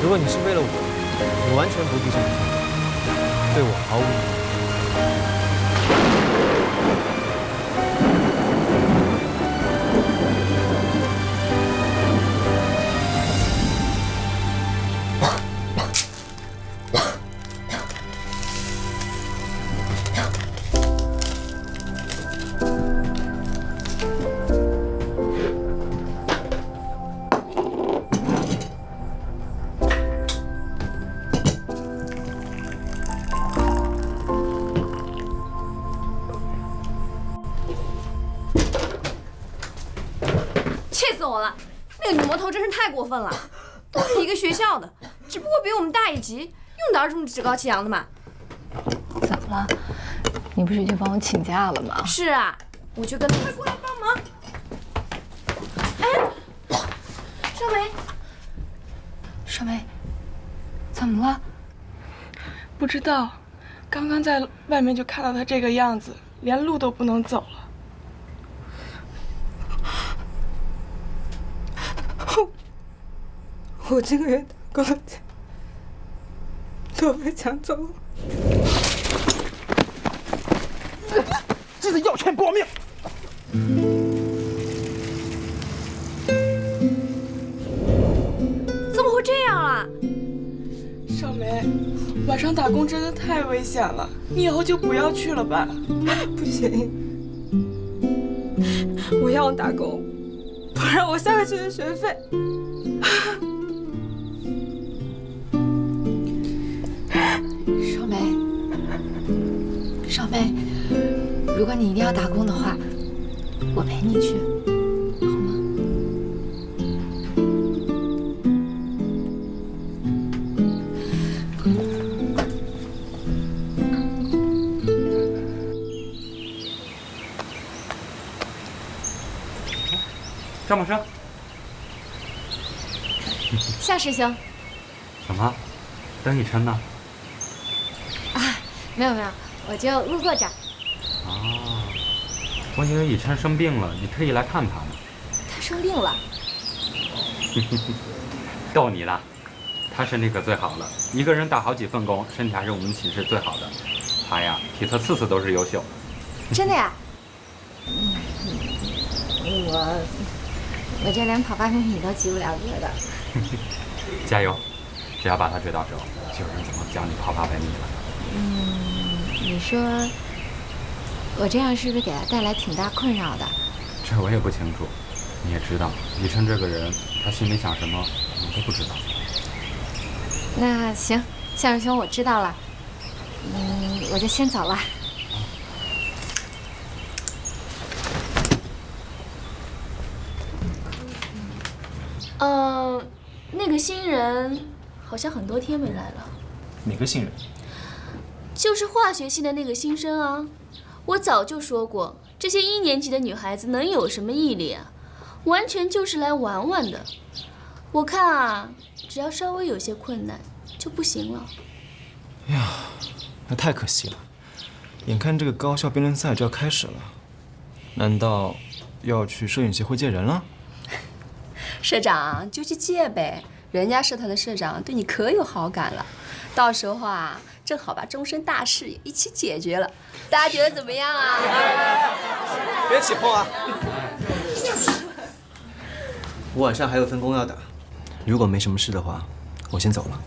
如果你是为了我，你完全不必这么做，对我毫无意义。 气死我了！那个女魔头真是太过分了，都是一个学校的，只不过比我们大一级，用得着这么趾高气扬的吗？怎么了？你不是去帮我请假了吗？是啊，我去跟他过来帮忙。哎，少梅，少梅，怎么了？不知道，刚刚在外面就看到他这个样子，连路都不能走了。我这个月打工的钱都被抢走了，这是要钱搏命！怎么会这样啊？少梅，晚上打工真的太危险了，你以后就不要去了吧。不行，我要打工，不然我下个月的学费。少梅，少梅，如果你一定要打工的话，我陪你去，好吗？张老师，夏师兄，怎么？等以琛呢？没有没有，我就路过这儿。哦，我以为以琛生病了，你特意来看他呢。他生病了。逗你呢，他身体可最好了，一个人打好几份工，身体还是我们寝室最好的。他呀，体测次次都是优秀。真的呀？我这连跑8平米都及不了格的。加油！只要把他追到手，就有人怎么教你跑800米了。你说我这样是不是给他带来挺大困扰的？这我也不清楚，你也知道，以琛这个人，他心里想什么，我都不知道。那行，夏师兄，我知道了。我就先走了。那个新人好像很多天没来了。哪个新人？就是化学系的那个新生啊！我早就说过，这些1年级的女孩子能有什么毅力啊？完全就是来玩玩的。我看啊，只要稍微有些困难就不行了。哎呀，那太可惜了。眼看这个高校辩论赛就要开始了，难道要去摄影协会借人了？社长就去借呗，人家社团的社长对你可有好感了，到时候啊，正好把终身大事也一起解决了。大家觉得怎么样啊？别起哄啊！我晚上还有份工要打，如果没什么事的话，我先走了。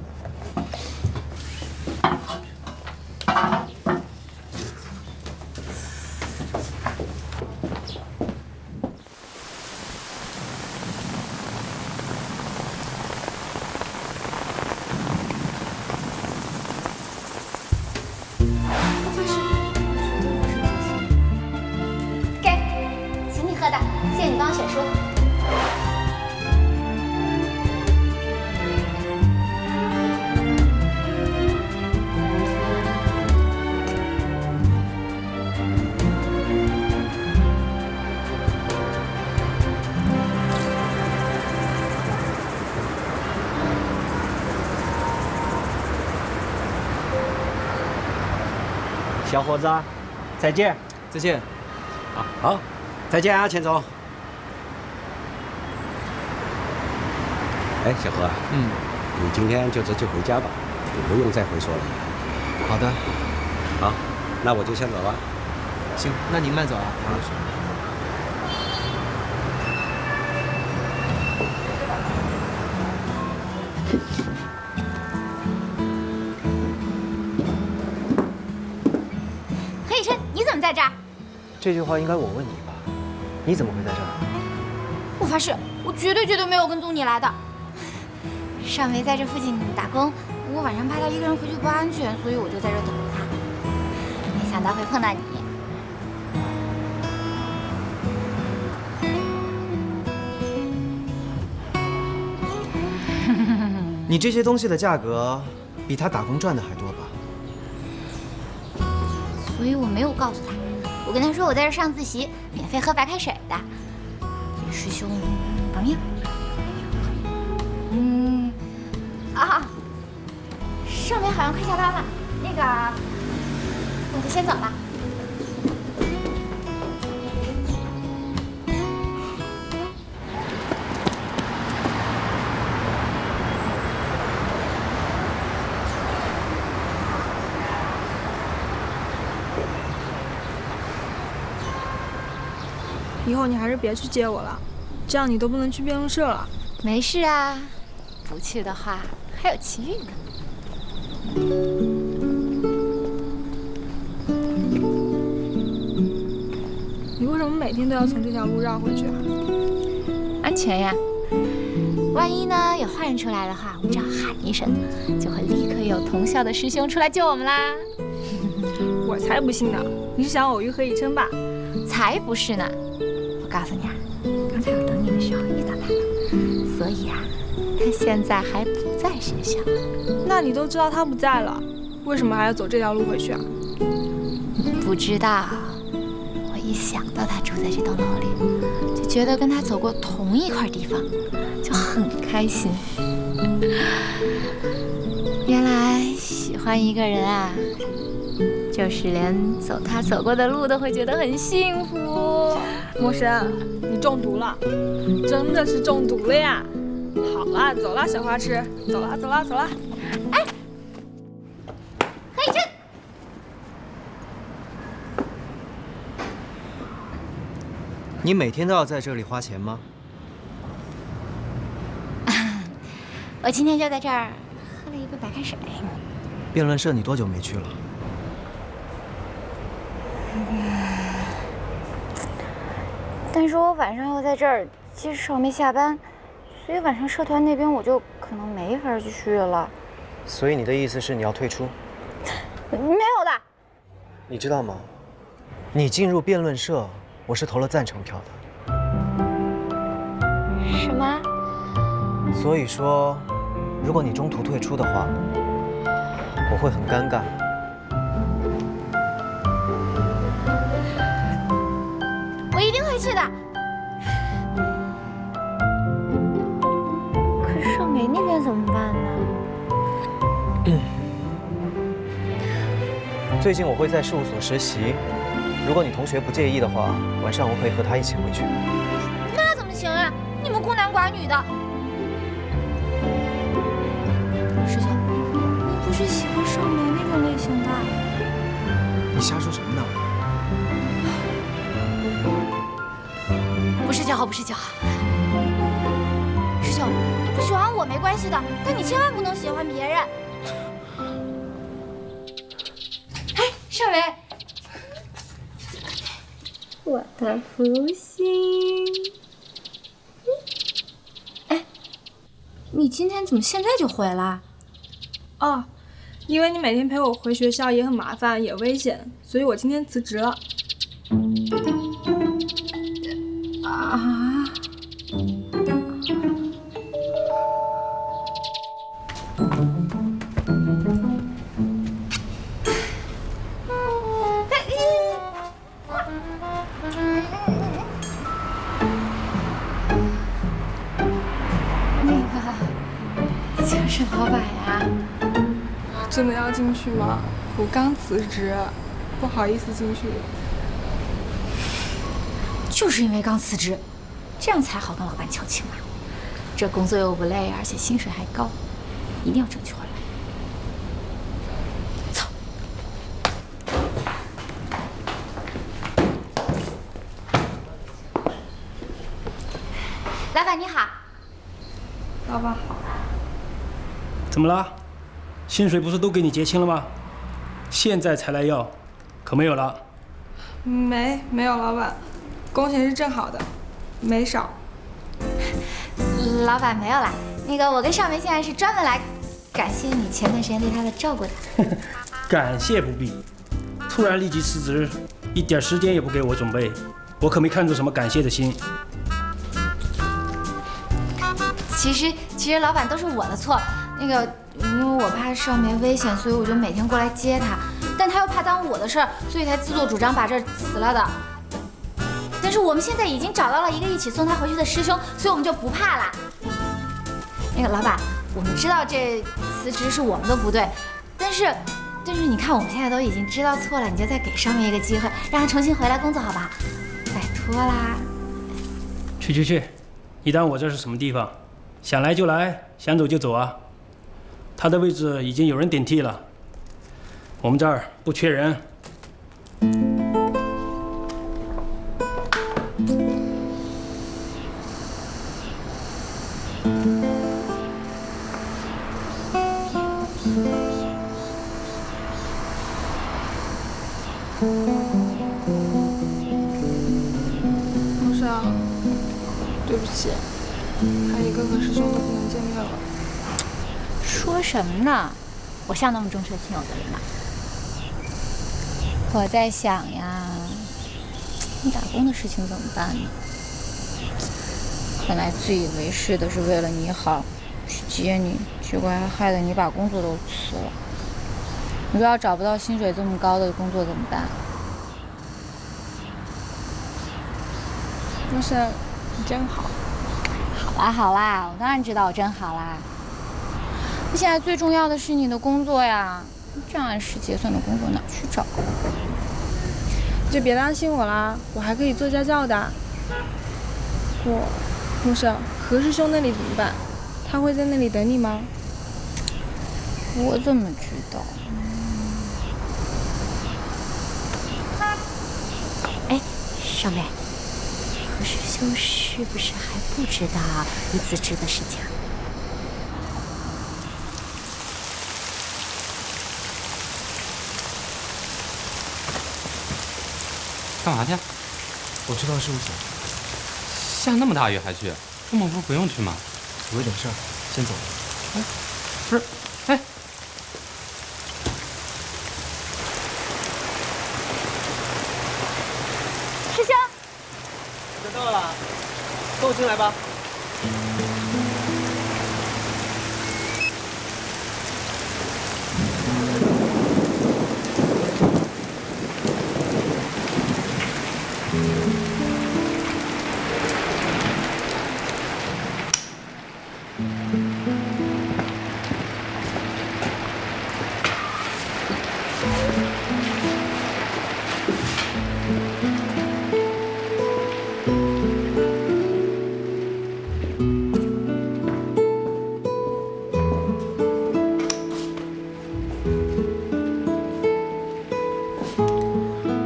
小伙子，再见。再见。好，再见啊，钱总。哎，小何，你今天就直接回家吧，不用再回说了。好的，好，那我就先走了。行，那您慢走啊，王老师。何以琛，你怎么在这儿？这句话应该我问你吧？你怎么会在这儿？我发誓，我绝对没有跟踪你来的。少梅在这附近打工，我晚上怕她一个人回去不安全，所以我就在这等她。没想到会碰到你。你这些东西的价格比他打工赚的还多吧？所以我没有告诉他，我跟他说我在这上自习，免费喝白开水的。给师兄保命。少梅好像快下班了，那个，我就先走了。以后你还是别去接我了，这样你都不能去辩论社了。没事啊，不去的话还有奇遇呢。你为什么每天都要从这条路绕回去啊？安全呀，万一呢有坏人出来的话，我们只要喊一声，就会立刻有同校的师兄出来救我们啦。我才不信呢！你是想偶遇何以琛吧？才不是呢！我告诉你啊，刚才我等你的时候遇到他了，所以啊，他现在还不在学校。那你都知道他不在了，为什么还要走这条路回去啊？不知道，我一想到他住在这栋楼里，就觉得跟他走过同一块地方，就很开心。原来喜欢一个人啊，就是连走他走过的路都会觉得很幸福。陌生，你中毒了，真的是中毒了呀！好了，走了，小花痴，走了，走了，走了。哎，何以琛，你每天都要在这里花钱吗？我今天就在这儿喝了一杯白开水。辩论社你多久没去了？但是我晚上要在这儿接少梅下班，所以晚上社团那边我就可能没法去了。所以你的意思是你要退出？没有的。你知道吗？你进入辩论社，我是投了赞成票的。什么？所以说，如果你中途退出的话，我会很尴尬。我一定会去的。可是少梅那边怎么办呢？最近我会在事务所实习，如果你同学不介意的话，晚上我可以和他一起回去。那怎么行啊？你们孤男寡女的。师兄，你不是喜欢少梅那种类型的？你瞎说什么呢？不是就好，不是就好。师兄，你不喜欢我没关系的，但你千万不能喜欢别人。哎，少梅，我的福星。哎，你今天怎么现在就回来？哦，因为你每天陪我回学校也很麻烦，也危险，所以我今天辞职了。啊！那个就是老板呀。真的要进去吗？我刚辞职，不好意思进去。就是因为刚辞职，这样才好跟老板求情嘛。这工作又不累，而且薪水还高。一定要争取回来。走。老板你好。老板好。怎么了？薪水不是都给你结清了吗？现在才来要，可没有了。没有，老板，工钱是正好的，没少。老板没有啦，那个我跟少梅现在是专门来感谢你前段时间对她的照顾的。感谢不必，突然立即辞职，一点时间也不给我准备，我可没看出什么感谢的心。其实老板都是我的错，那个因为我怕少梅危险，所以我就每天过来接她，但她又怕耽误我的事儿，所以才自作主张把这儿辞了的。但是我们现在已经找到了一个一起送她回去的师兄，所以我们就不怕啦。那个老板，我们知道这辞职是我们的不对，但是你看我们现在都已经知道错了，你就再给少梅一个机会，让她重新回来工作好不好？拜托啦。去，你当我这是什么地方？想来就来，想走就走啊！他的位置已经有人顶替了，我们这儿不缺人。陆少，对不起，还一个个师兄都不能见面了。说什么呢？我像那么重色轻友的人吗？我在想呀，你打工的事情怎么办呢？本来自以为是的是为了你好去接你，结果还害得你把工作都辞了。你说要找不到薪水这么高的工作怎么办？陆少，你真好。好啦，我当然知道我真好啦。现在最重要的是你的工作呀，这样按时结算的工作哪去找？你就别担心我啦，我还可以做家教的。陆少，何师兄那里怎么办？他会在那里等你吗？我怎么知道？哎，少梅，何师兄是不是还不知道你辞职的事情？干嘛去？我去趟事务所。下那么大雨还去？周末不用去吗？我有点事儿，先走。哎，不是，哎，师兄，等到了，跟我进来吧。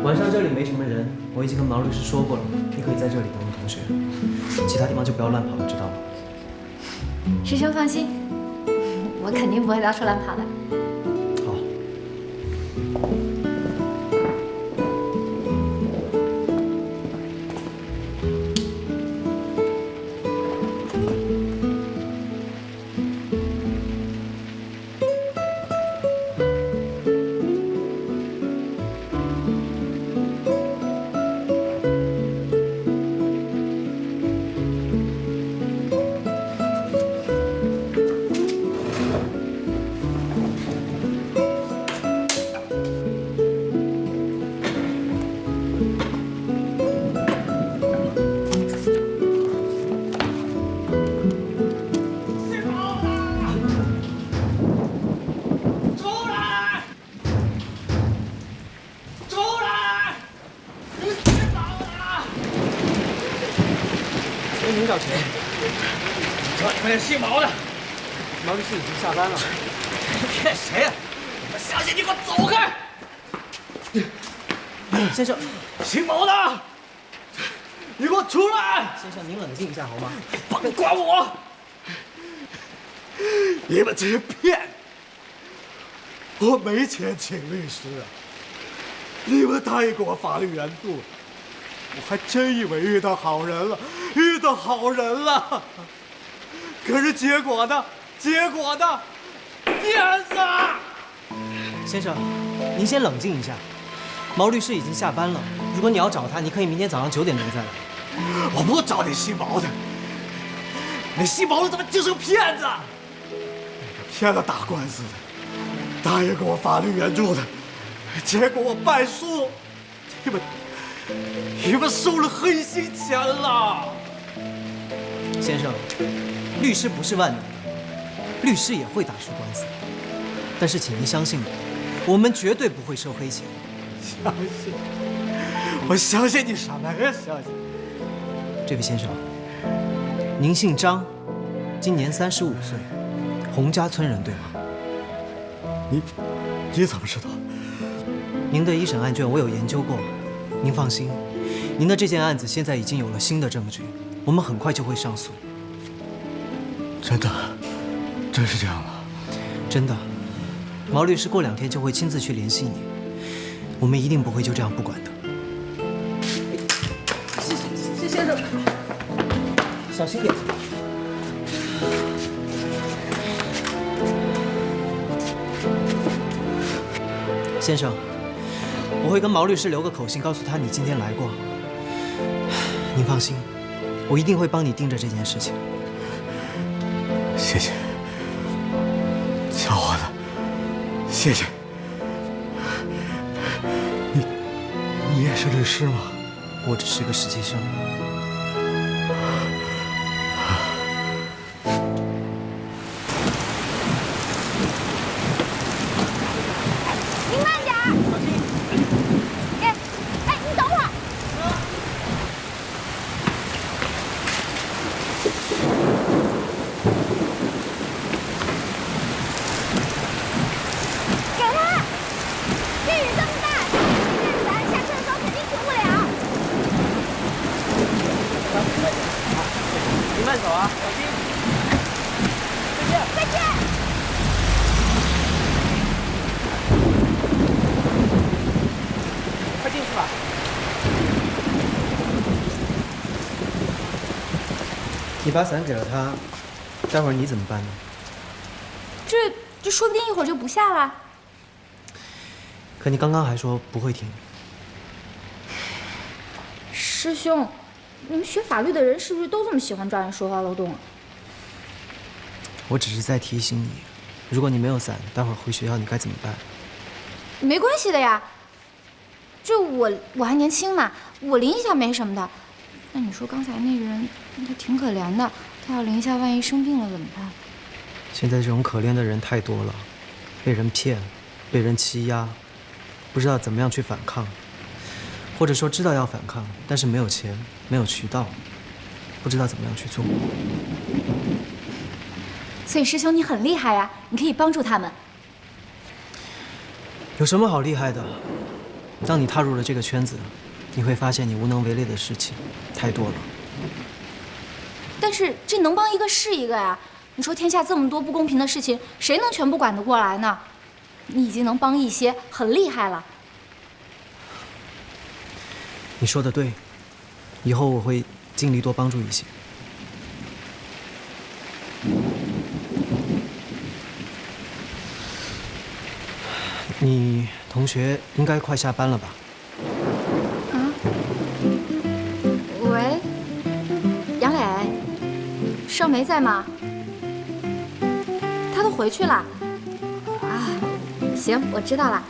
晚上这里没什么人，我已经跟毛律师说过了，你可以在这里等我同学，其他地方就不要乱跑了，知道吗？师兄放心，我肯定不会到处乱跑的。好。领导请。快点姓毛的，毛律师已经下班了。骗谁呀？我相信你，给我走开！先生，姓毛的，你给我出来！先生，您冷静一下好吗？甭管我！你们这些骗子！我没钱请律师啊！你们答应给我法律援助，我还真以为遇到好人了，遇到好人了。可是结果呢？骗子！先生，您先冷静一下。毛律师已经下班了，如果你要找他，你可以明天早上9点钟再来。我不找那姓毛的，那姓毛的他妈就是个骗子！骗了打官司的，答应给我法律援助的，结果我败诉，你们收了黑心钱了。先生，律师不是万能的，律师也会打输官司，但是请您相信我们绝对不会收黑钱。相信？我相信你什么呀？相信？这位先生，您姓张，今年35岁，洪家村人对吗？你怎么知道？您的一审案卷我有研究过，您放心，您的这件案子现在已经有了新的证据，我们很快就会上诉。真是这样吗？真的，毛律师过2天就会亲自去联系你，我们一定不会就这样不管的。谢先生，小心点。先生，我会跟毛律师留个口信，告诉他你今天来过。您放心，我一定会帮你盯着这件事情。谢谢，小伙子，谢谢。你也是律师吗？我只是个实习生。您慢点儿！哎，你等会儿。给他！这雨这么大，电伞下车的时候肯定停不了。您慢走啊，小心。再见。快进去吧。你把伞给了他，待会儿你怎么办呢？这说不定一会儿就不下了。可你刚刚还说不会停。师兄，你们学法律的人是不是都这么喜欢抓人说话漏洞啊？我只是在提醒你，如果你没有伞，待会儿回学校你该怎么办？没关系的呀，这我还年轻嘛，我淋一下没什么的。那你说刚才那人他挺可怜的，他要淋一下，万一生病了怎么办？现在这种可怜的人太多了，被人骗，被人欺压，不知道怎么样去反抗，或者说知道要反抗，但是没有钱，没有渠道，不知道怎么样去做。所以师兄你很厉害呀，你可以帮助他们。有什么好厉害的？当你踏入了这个圈子，你会发现你无能为力的事情太多了。但是这能帮一个是一个呀。你说天下这么多不公平的事情，谁能全部管得过来呢？你已经能帮一些，很厉害了。你说的对，以后我会尽力多帮助一些。你同学应该快下班了吧？啊？喂，杨磊，少梅在吗？他都回去了。啊，行，我知道了。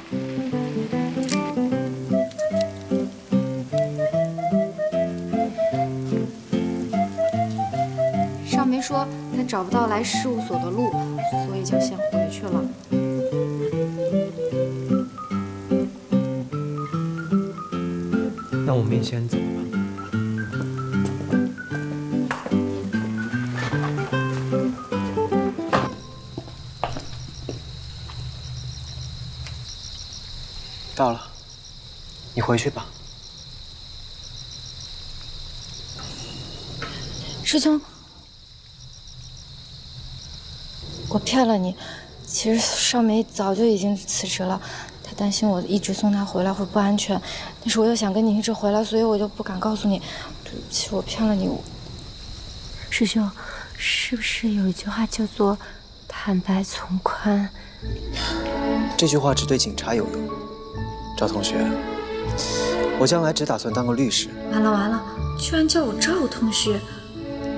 少梅说她找不到来事务所的路，所以就先回去了。那我们也先走吧。到了，你回去吧。师兄，我骗了你。其实少梅早就已经辞职了，她担心我一直送她回来会不安全，但是我又想跟你一直回来，所以我就不敢告诉你。对不起，我骗了你。师兄，是不是有一句话叫做“坦白从宽”？这句话只对警察有用。赵同学，我将来只打算当个律师。完了完了，居然叫我赵同学，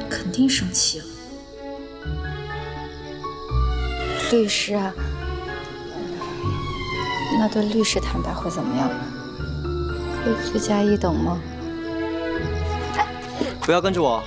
肯定生气了。律师啊，那对律师坦白会怎么样？会罪加一等吗？不要跟着我。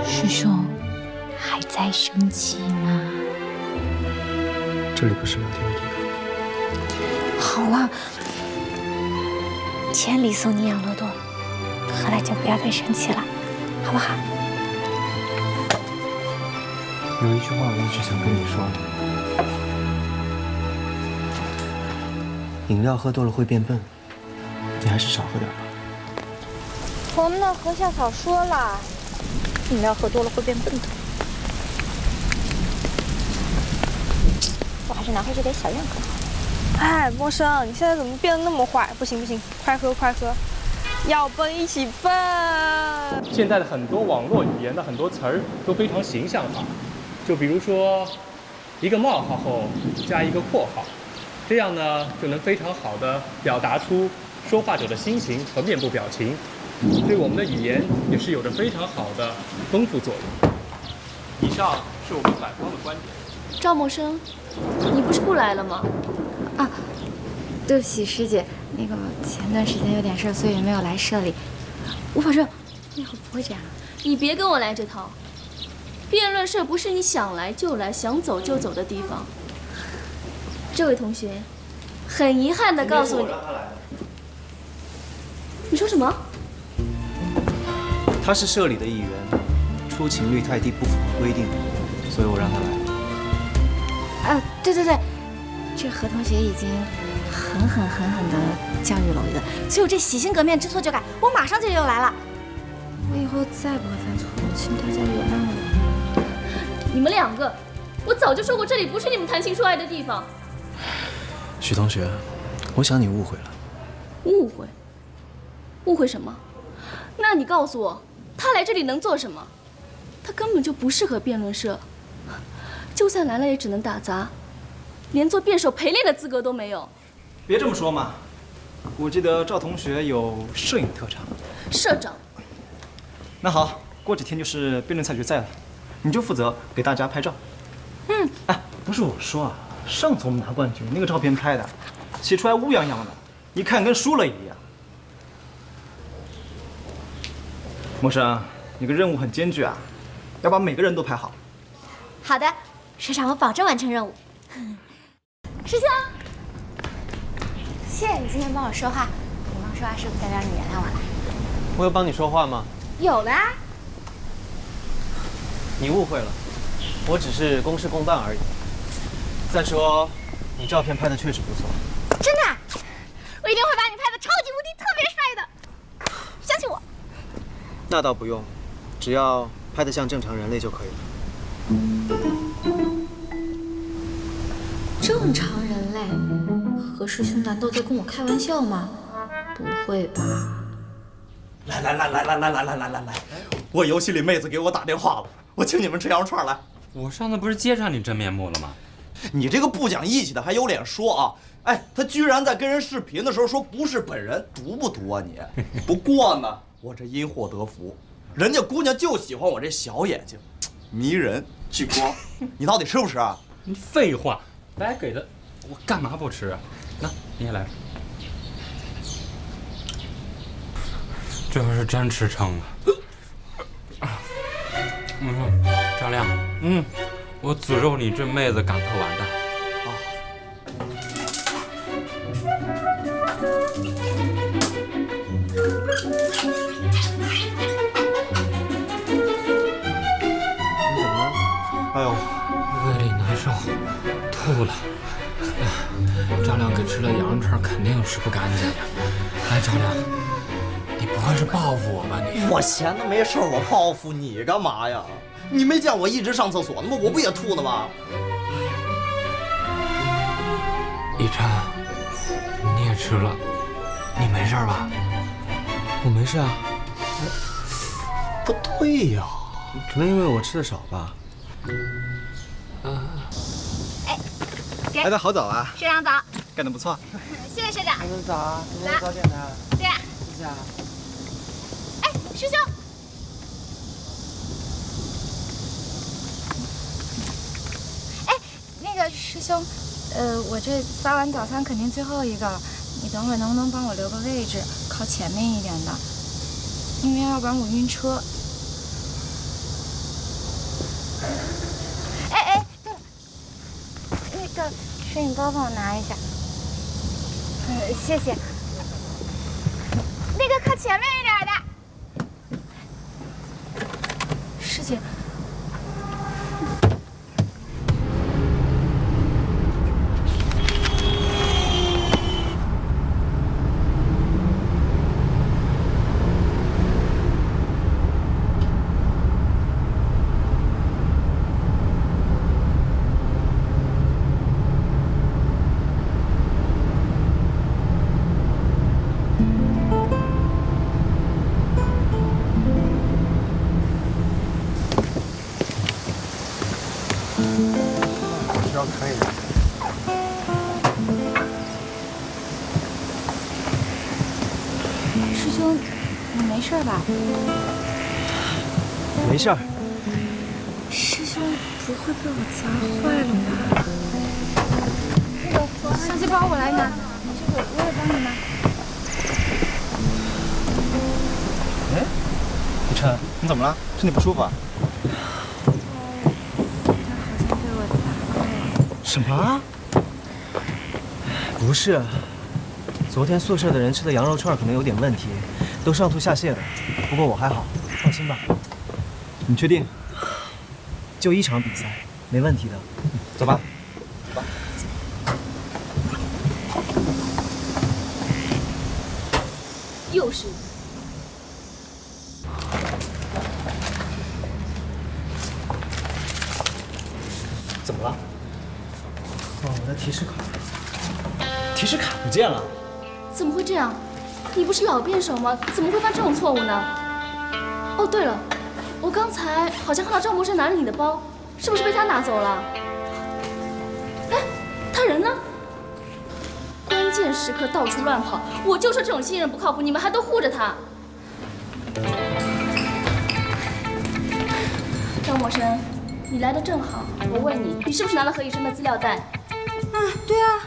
师兄，还在生气吗？这里不是聊天的地方。好了，千里送你养乐多，后来就不要再生气了，好不好？有一句话我一直想跟你说，饮料喝多了会变笨，你还是少喝点吧。我们那和校草说了，饮料喝多了会变笨的。我还是拿回去给小燕喝好。哎，陌生，你现在怎么变得那么坏？不行不行，快喝快喝，要笨一起笨。现在的很多网络语言的很多词儿都非常形象化，就比如说一个冒号后加一个括号，这样呢就能非常好的表达出说话者的心情和面部表情，对我们的语言也是有着非常好的丰富作用。以上是我们反方的观点。赵默笙，你不是不来了吗？啊，对不起师姐，那个前段时间有点事，所以没有来社里。我保证以后不会这样。你别跟我来这套，辩论社不是你想来就来、想走就走的地方。这位同学，很遗憾地告诉你，你说什么？他是社里的一员，出勤率太低，不符合规定，所以我让他来。对对对，这何同学已经狠狠地教育了我一顿，所以我这洗心革面、知错就改，我马上就又来了。我以后再不会犯错误，请大家原谅我。你们两个，我早就说过，这里不是你们谈情说爱的地方。许同学，我想你误会了。误会？误会什么？那你告诉我，他来这里能做什么？他根本就不适合辩论社，就算来了也只能打杂，连做辩手陪练的资格都没有。别这么说嘛，我记得赵同学有摄影特长。社长。那好，过几天就是辩论赛决赛了，你就负责给大家拍照。哎，不是我说啊，上次我们拿冠军那个照片拍的，洗出来乌泱泱的，一看跟输了一样。陌生，你个任务很艰巨啊，要把每个人都拍好。好的，社长，我保证完成任务。师兄，谢谢你今天帮我说话，我帮说话是不是代表你原谅我了？我有帮你说话吗？有的啊。你误会了，我只是公事公办而已。再说，你照片拍的确实不错。真的？我一定会把你拍的超级无敌特别帅的，相信我。那倒不用，只要拍得像正常人类就可以了。正常人类？何师兄难道在跟我开玩笑吗？不会吧？来！我游戏里妹子给我打电话了，我请你们吃羊肉串来。我上次不是揭穿你真面目了吗？你这个不讲义气的还有脸说啊？哎，他居然在跟人视频的时候说不是本人，毒不毒啊你？不过呢，我这因祸得福，人家姑娘就喜欢我这小眼睛，迷人聚光。你到底吃不吃啊？你废话，白给的，我干嘛不吃啊？那你也来。这回是真吃撑了。张亮，我诅咒你这妹子赶头完蛋。你怎么了？哎呦，胃里难受，吐了。张亮给吃了羊肉串，肯定吃不干净呀。哎，张亮，你不会是报复我吧你？我闲的没事儿，我报复你干嘛呀？你没见我一直上厕所呢吗？我不也吐呢吗？一琛，你也吃了，你没事吧？我没事啊。不对呀，可能因为我吃的少吧。来的好早啊！社长早，干得不错。谢谢社长。你们早啊，你们早点的。对呀。谢谢啊。哎，师兄。哎，那个师兄，我这发完早餐肯定最后一个了，你等会儿能不能帮我留个位置，靠前面一点的？因为要不然我晕车。哎，对了，那个摄影包帮我拿一下。谢谢。那个靠前面一点的。师姐。师兄，你没事吧？没事儿。师兄不会被我砸坏了吧？那个相机包我来拿，这个我也帮你拿。哎，一琛，你怎么了？身体不舒服啊？他好像被我砸坏了。什么？不是，昨天宿舍的人吃的羊肉串可能有点问题，都上吐下泻的。不过我还好，放心吧。你确定？就一场比赛，没问题的。走吧。又是。怎么了？我的提示卡。提示卡不见了。怎么会这样？你不是老辩手吗？怎么会犯这种错误呢？哦，对了，我刚才好像看到赵默笙拿着你的包，是不是被他拿走了？哎，他人呢？关键时刻到处乱跑，我就说这种新人不靠谱，你们还都护着他。赵默笙，你来的正好，我问你，你是不是拿了何以琛的资料袋？啊，对啊。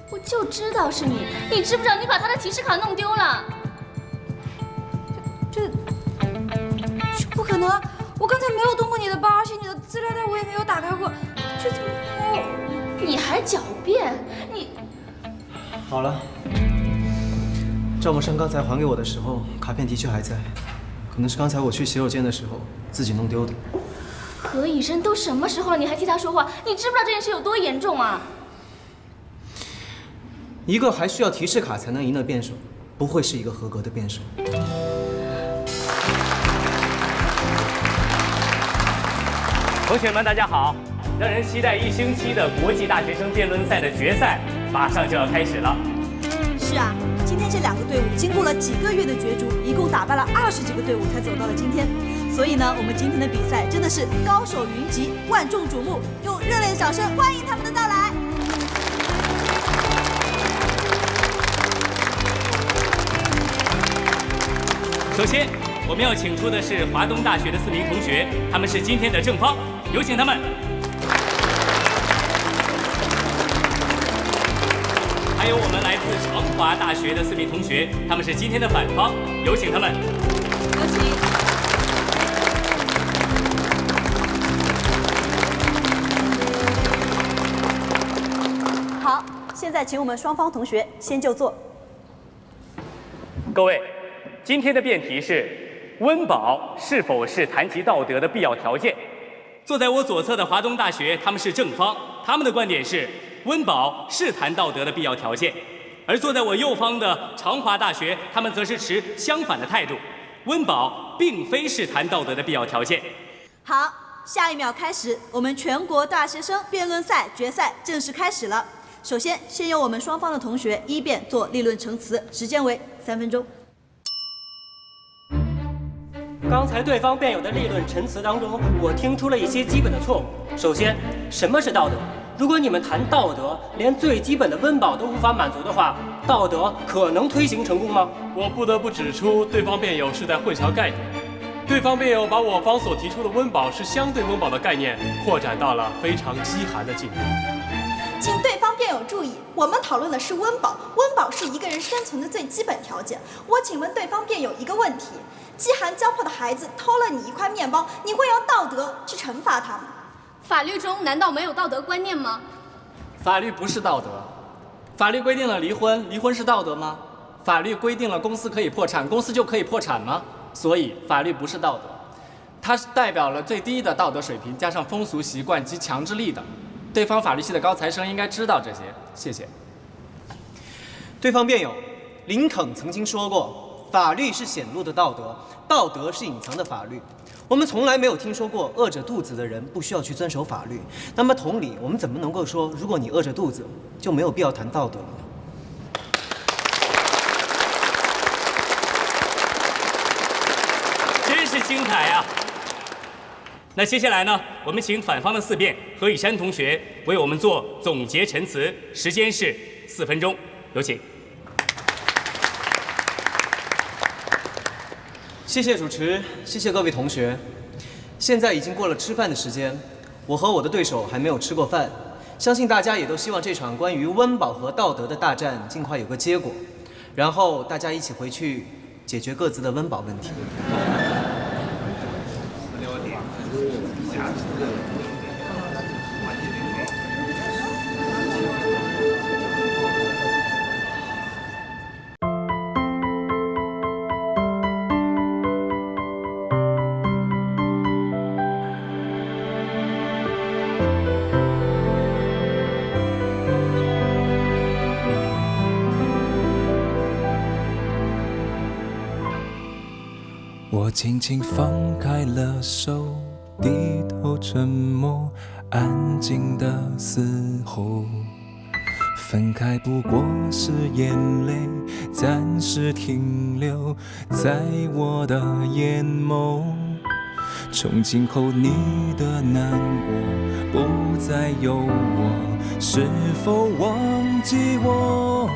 我就知道是你，你知不知道你把他的提示卡弄丢了？这不可能！我刚才没有动过你的包，而且你的资料袋我也没有打开过，这怎么会？你还狡辩？你好了，赵默笙刚才还给我的时候，卡片的确还在，可能是刚才我去洗手间的时候自己弄丢的。何以琛都什么时候了，你还替他说话？你知不知道这件事有多严重啊？一个还需要提示卡才能赢的辩手，不会是一个合格的辩手。同学们，大家好！让人期待1星期的国际大学生辩论赛的决赛，马上就要开始了。是啊，今天这2个队伍经过了几个月的角逐，一共打败了20几个队伍才走到了今天。所以呢，我们今天的比赛真的是高手云集，万众瞩目，用热烈的掌声欢迎他们的到来。首先，我们要请出的是华东大学的4名同学，他们是今天的正方，有请他们。还有我们来自成华大学的4名同学，他们是今天的反方，有请他们。有请。在请我们双方同学先就座。各位，今天的辩题是温饱是否是谈及道德的必要条件？坐在我左侧的华东大学，他们是正方，他们的观点是温饱是谈道德的必要条件；而坐在我右方的长华大学，他们则是持相反的态度，温饱并非是谈道德的必要条件。好，下1秒开始，我们全国大学生辩论赛决赛正式开始了。首先，先由我们双方的同学一辩做立论陈词，时间为3分钟。刚才对方辩友的立论陈词当中，我听出了一些基本的错误。首先，什么是道德？如果你们谈道德，连最基本的温饱都无法满足的话，道德可能推行成功吗？我不得不指出，对方辩友是在混淆概念。对方辩友把我方所提出的温饱是相对温饱的概念扩展到了非常饥寒的境地。请对方辩友注意，我们讨论的是温饱，温饱是一个人生存的最基本条件。我请问对方辩友一个问题：饥寒交迫的孩子偷了你一块面包，你会用道德去惩罚他吗？法律中难道没有道德观念吗？法律不是道德。法律规定了离婚，离婚是道德吗？法律规定了公司可以破产，公司就可以破产吗？所以法律不是道德，它是代表了最低的道德水平，加上风俗习惯及强制力的。对方法律系的高材生应该知道这些。谢谢。对方辩友，林肯曾经说过，法律是显露的道德，道德是隐藏的法律。我们从来没有听说过饿着肚子的人不需要去遵守法律。那么同理，我们怎么能够说，如果你饿着肚子，就没有必要谈道德了呢？真是精彩啊！那接下来呢，我们请反方的4辩何以山同学为我们做总结陈词，时间是4分钟，有请。谢谢主持，谢谢各位同学。现在已经过了吃饭的时间，我和我的对手还没有吃过饭，相信大家也都希望这场关于温饱和道德的大战尽快有个结果，然后大家一起回去解决各自的温饱问题。我轻轻放开了手，低头沉默，安静的嘶吼。分开不过是眼泪暂时停留在我的眼眸，从今后你的难过不再有我，是否忘记我？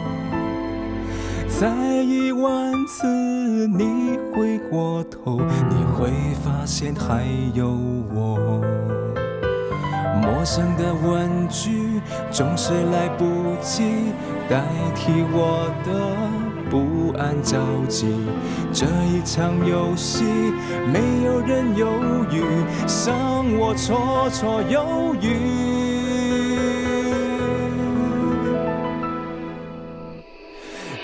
再10000次你回过头，你会发现还有我。陌生的问句总是来不及代替我的不安着急，这一场游戏没有人犹豫，让我绰绰有余。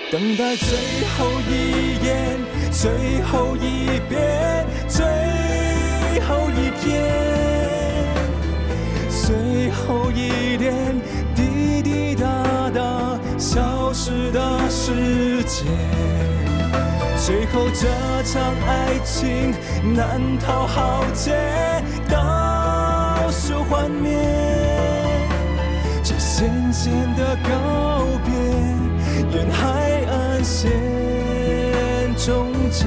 等待最后一眼，最后一遍，最后一天，最后一点滴滴答答消失的时间，最后这场爱情难逃浩劫，倒数幻灭，这渐渐的告别，沿海岸线终结。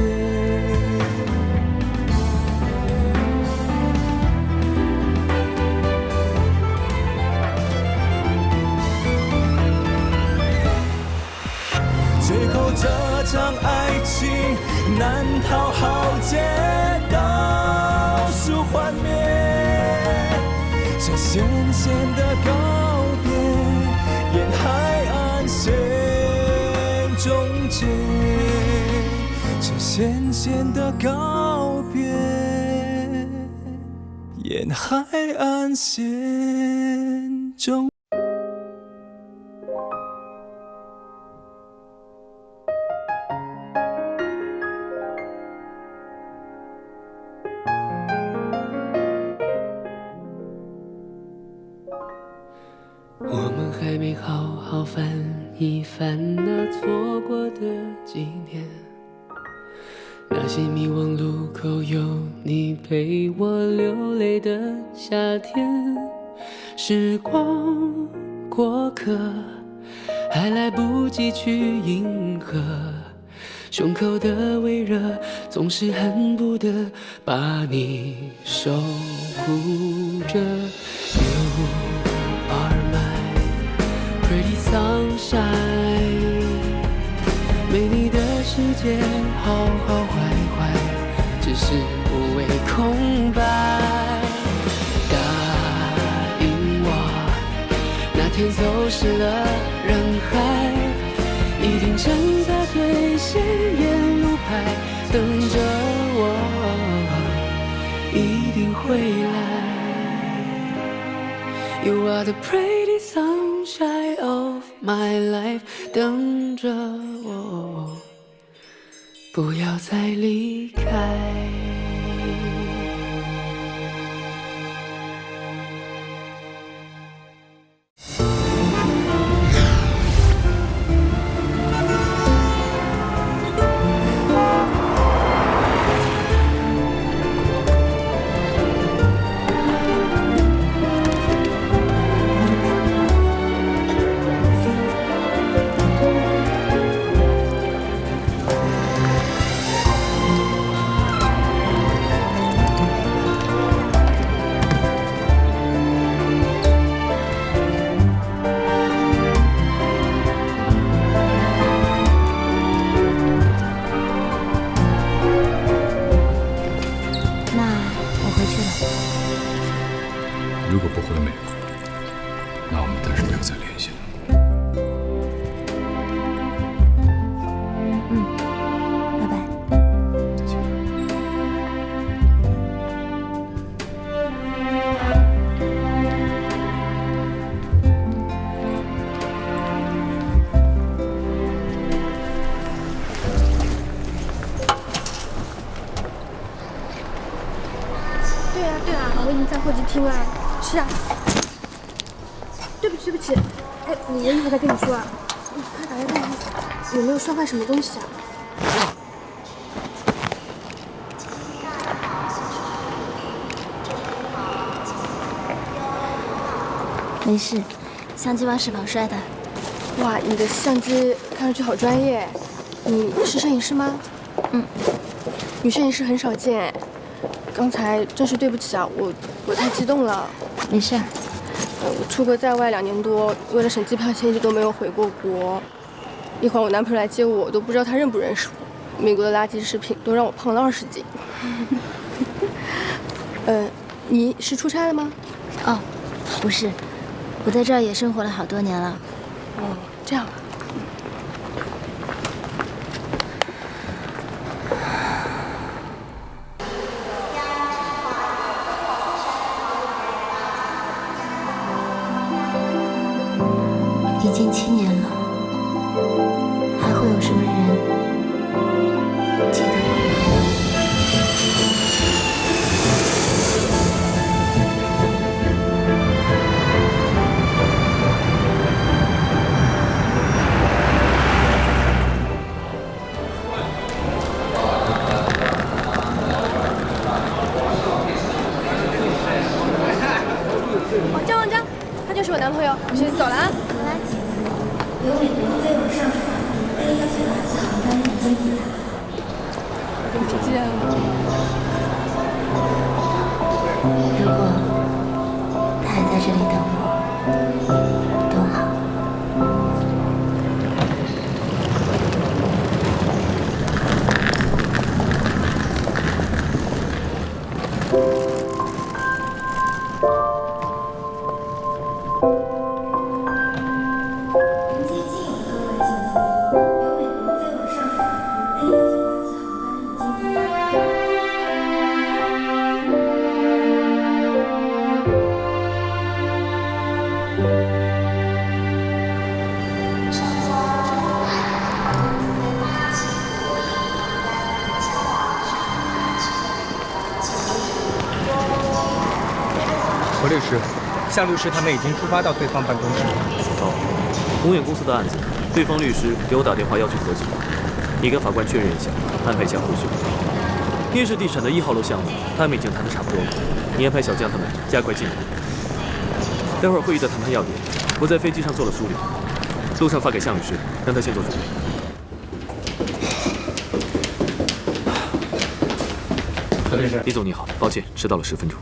最后这场爱情难逃浩劫，倒数幻灭，这渐渐的告别，沿海岸线终结，这渐渐的告别，沿海岸线终结。我们还没好好翻一翻那错过的几年，那些迷惘路口有你陪我流泪的夏天。时光过客，还来不及去迎合，胸口的微热总是恨不得把你守护着。You are my pretty sunshine， 没你的世界好好坏坏，只是无谓空白。答应我，那天走失了人海，一定站在最显眼路牌等着我，一定会来。You are the pretty sunshine of my life， 等着我，不要再离开。如果不回美国，那我们暂时没有再联系了。拜拜。再见。对啊，我已经在候机厅了。是啊，对不起，哎，我一会儿再跟你说啊。你快打开看看，有没有摔坏什么东西啊？没事，相机忘是否摔的？哇，你的相机看上去好专业。你是摄影师吗？嗯。女摄影师很少见哎。刚才真是对不起啊，我太激动了。没事。我出国在外2年多，为了省机票钱一直都没有回过国。一会儿我男朋友来接我，我都不知道他认不认识我。美国的垃圾食品都让我胖了20斤。你是出差了吗？哦，不是，我在这儿也生活了好多年了。哦，这样啊。已经7年了，还会有什么人记得我吗？王江，他就是我男朋友，我先走了啊。由美国飞往上海，A194次航班已经抵达。再见了。如果他还在这里等我，多好。何律师，向律师他们已经出发到对方办公室。好，宏远公司的案子，对方律师给我打电话要求和解，你跟法官确认一下，安排一下后续。电视地产的1号楼项目，他们已经谈得差不多了，你安排小将他们加快进度。待会儿会议的谈判要点，我在飞机上做了梳理，路上发给向律师，让他先做准备。何律师，李总你好，抱歉迟到了10分钟。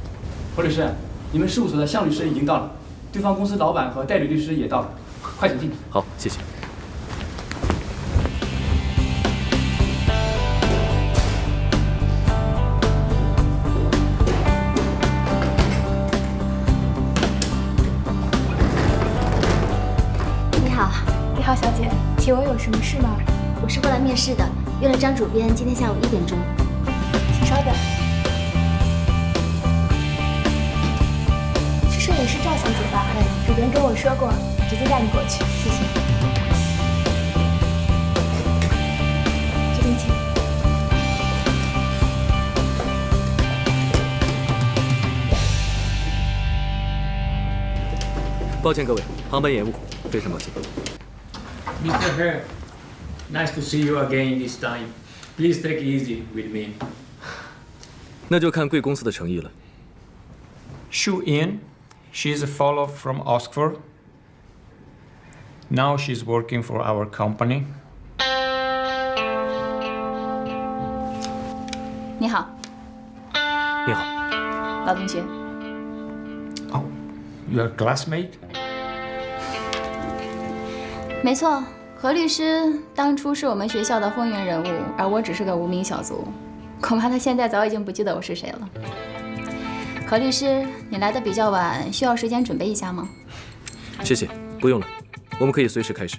何律师，你们事务所的向律师已经到了，对方公司老板和代理律师也到了，快请进。好，谢谢。你好，小姐，请问有什么事吗？我是过来面试的，约了张主编今天下午1点钟。请稍等。是摄影师赵小姐吧？主编跟我说过，直接带你过去，谢谢。这边请。抱歉各位，航班延误，非常抱歉。Mr. He, nice to see you again this time. Please take it easy with me. 那就看贵公司的诚意了。Shu In, she's a fellow from Oxford. Now she's working for our company. 你好。你好。老同学。Oh, your classmate? 没错，何律师当初是我们学校的风云人物，而我只是个无名小卒，恐怕他现在早已经不记得我是谁了。何律师，你来的比较晚，需要时间准备一下吗？谢谢，不用了，我们可以随时开始。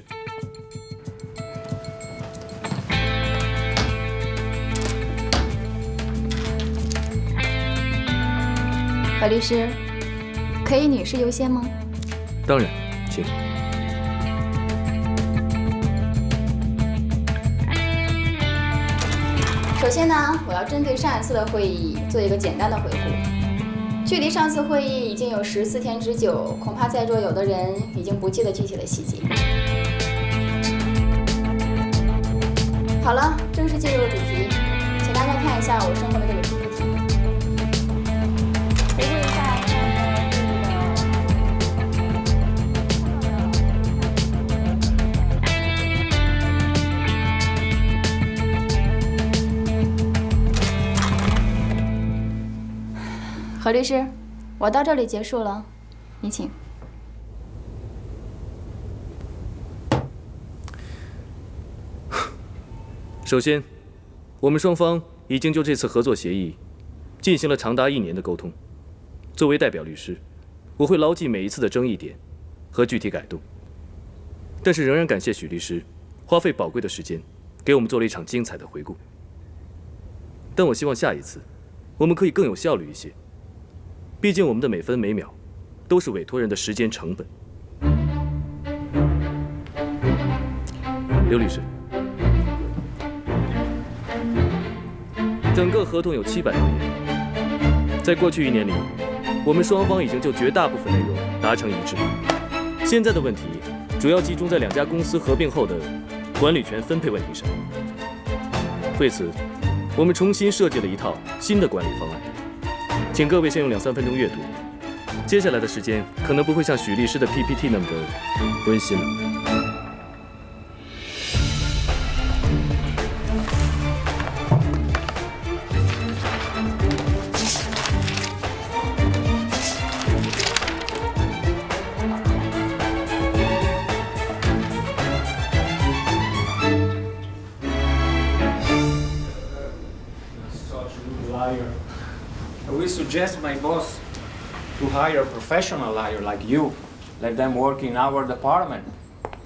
何律师，可以女士优先吗？当然，请。首先呢，我要针对上一次的会议做一个简单的回顾。距离上次会议已经有14天之久，恐怕在座有的人已经不记得具体的细节。好了，正式进入主题，请大家看一下我身后的这个 PPT。回顾一下何律师，我到这里结束了，你请。首先，我们双方已经就这次合作协议进行了长达1年的沟通。作为代表律师，我会牢记每一次的争议点和具体改动。但是仍然感谢许律师花费宝贵的时间给我们做了一场精彩的回顾。但我希望下一次我们可以更有效率一些。毕竟我们的每分每秒都是委托人的时间成本。刘律师，整个合同有700多页，在过去1年里，我们双方已经就绝大部分内容达成一致。现在的问题主要集中在2家公司合并后的管理权分配问题上。为此，我们重新设计了一套新的管理方案。请各位先用2-3分钟阅读，接下来的时间可能不会像许律师的 PPT 那么的温馨了。We suggest my boss to hire a professional liar like you. Let them work in our department.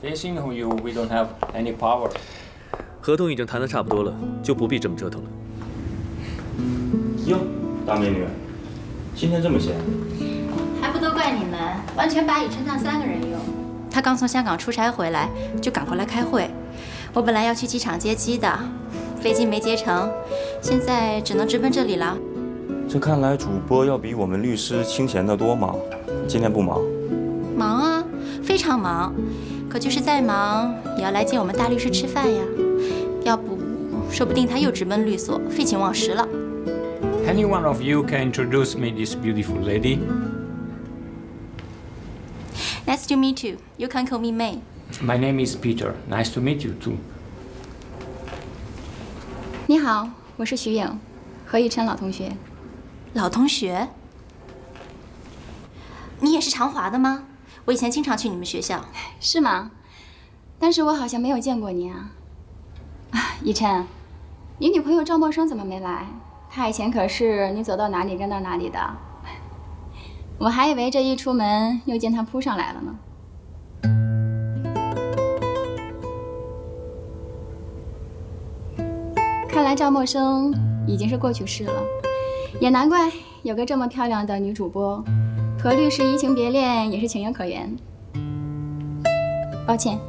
Facing you, we don't have any power. 合同已经谈得差不多了，就不必这么折腾了。哟，大美女，今天这么闲？还不都怪你们，完全把乙称上3个人用。他刚从香港出差回来，就赶回来开会。我本来要去机场接机的，飞机没接成，现在只能直奔这里了。这看来主播要比我们律师清闲得多嘛。今天不忙？忙啊，非常忙。可就是再忙，也要来见我们大律师吃饭呀。要不，说不定他又直奔律所，废寝忘食了。Any one of you can introduce me this beautiful lady? Nice to meet you. You can call me May. My name is Peter. Nice to meet you too. 你好，我是徐颖，何以琛老同学。老同学？你也是长华的吗？我以前经常去你们学校。是吗？但是我好像没有见过你啊。以琛，你女朋友赵默笙怎么没来？她以前可是你走到哪里跟到哪里的。我还以为这一出门又见她扑上来了呢。看来赵默笙已经是过去式了，也难怪有个这么漂亮的女主播，和律师移情别恋也是情有可原。抱歉，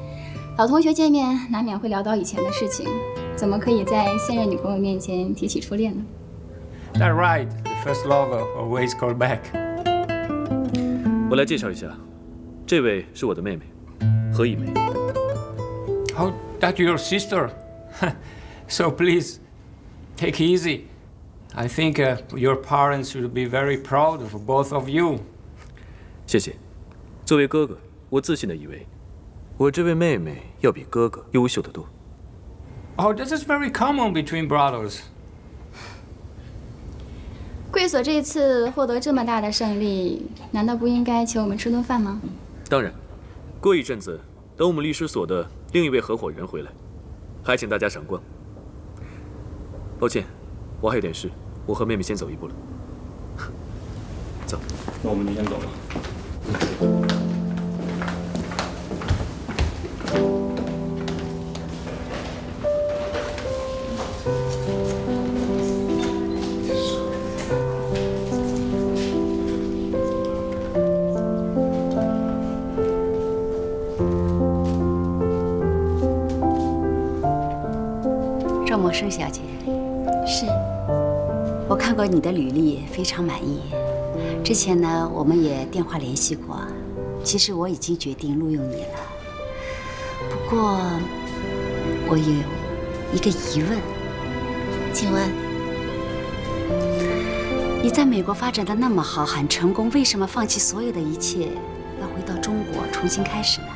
老同学见面难免会聊到以前的事情，怎么可以在现任女朋友面前提起初恋呢？ That right. The first lover always call back. 我来介绍一下，这位是我的妹妹，何以梅。Oh, that's your sister. So please, take it easy. I think your parents should be very proud of both of you. 谢谢。作为哥哥，我自信地以为，我这位妹妹要比哥哥优秀得多。Oh, this is very common between brothers. 贵所这次获得这么大的胜利，难道不应该请我们吃顿饭吗？当然，过一阵子，等我们律师所的另一位合伙人回来，还请大家赏光。抱歉，我还有点事，我和妹妹先走一步了。走，那我们就先走了。赵默笙小姐，是，我看过你的履历，非常满意。之前呢，我们也电话联系过。其实我已经决定录用你了，不过我有一个疑问，请问，你在美国发展的那么好，很成功，为什么放弃所有的一切，要回到中国重新开始呢？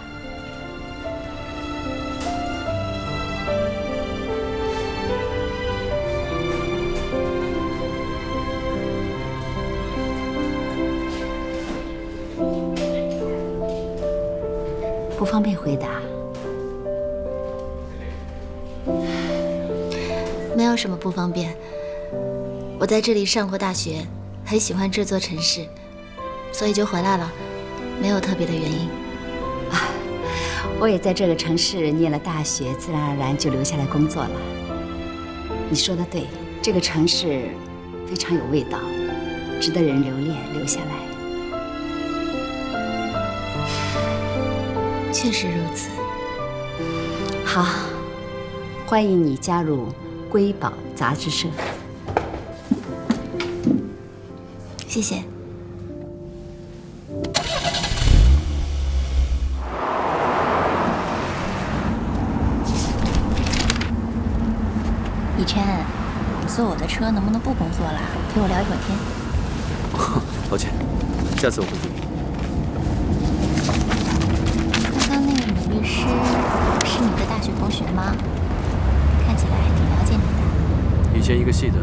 不方便回答。没有什么不方便。我在这里上过大学，很喜欢这座城市，所以就回来了，没有特别的原因。我也在这个城市念了大学，自然而然就留下来工作了。你说的对，这个城市非常有味道，值得人留恋，留下来。确实如此。好，欢迎你加入瑰宝杂志社。谢谢。以琛，你坐我的车能不能不工作了，陪我聊一会儿天？抱歉，下次我会注意。刚刚那个女律师是你的大学同学吗？看起来还挺了解你的。以前一个系的。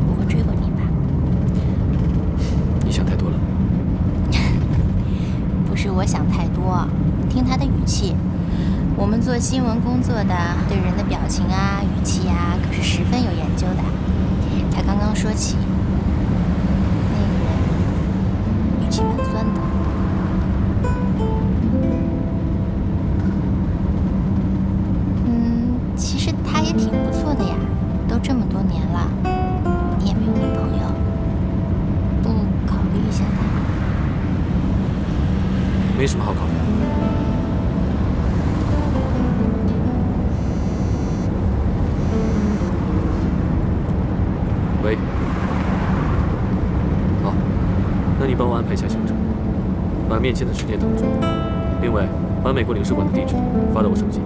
我会追过你吧？你想太多了。不是我想太多，听他的语气。我们做新闻工作的，对人的表情啊、语气啊，可是十分有研究的。他刚刚说起那个人，语气蛮酸的。其实他也挺不错的呀，都这么多年了，你也没有女朋友，不考虑一下他？没什么好考虑的。喂，那你帮我安排一下行程，把面签的时间腾出，另外把美国领事馆的地址发到我手机。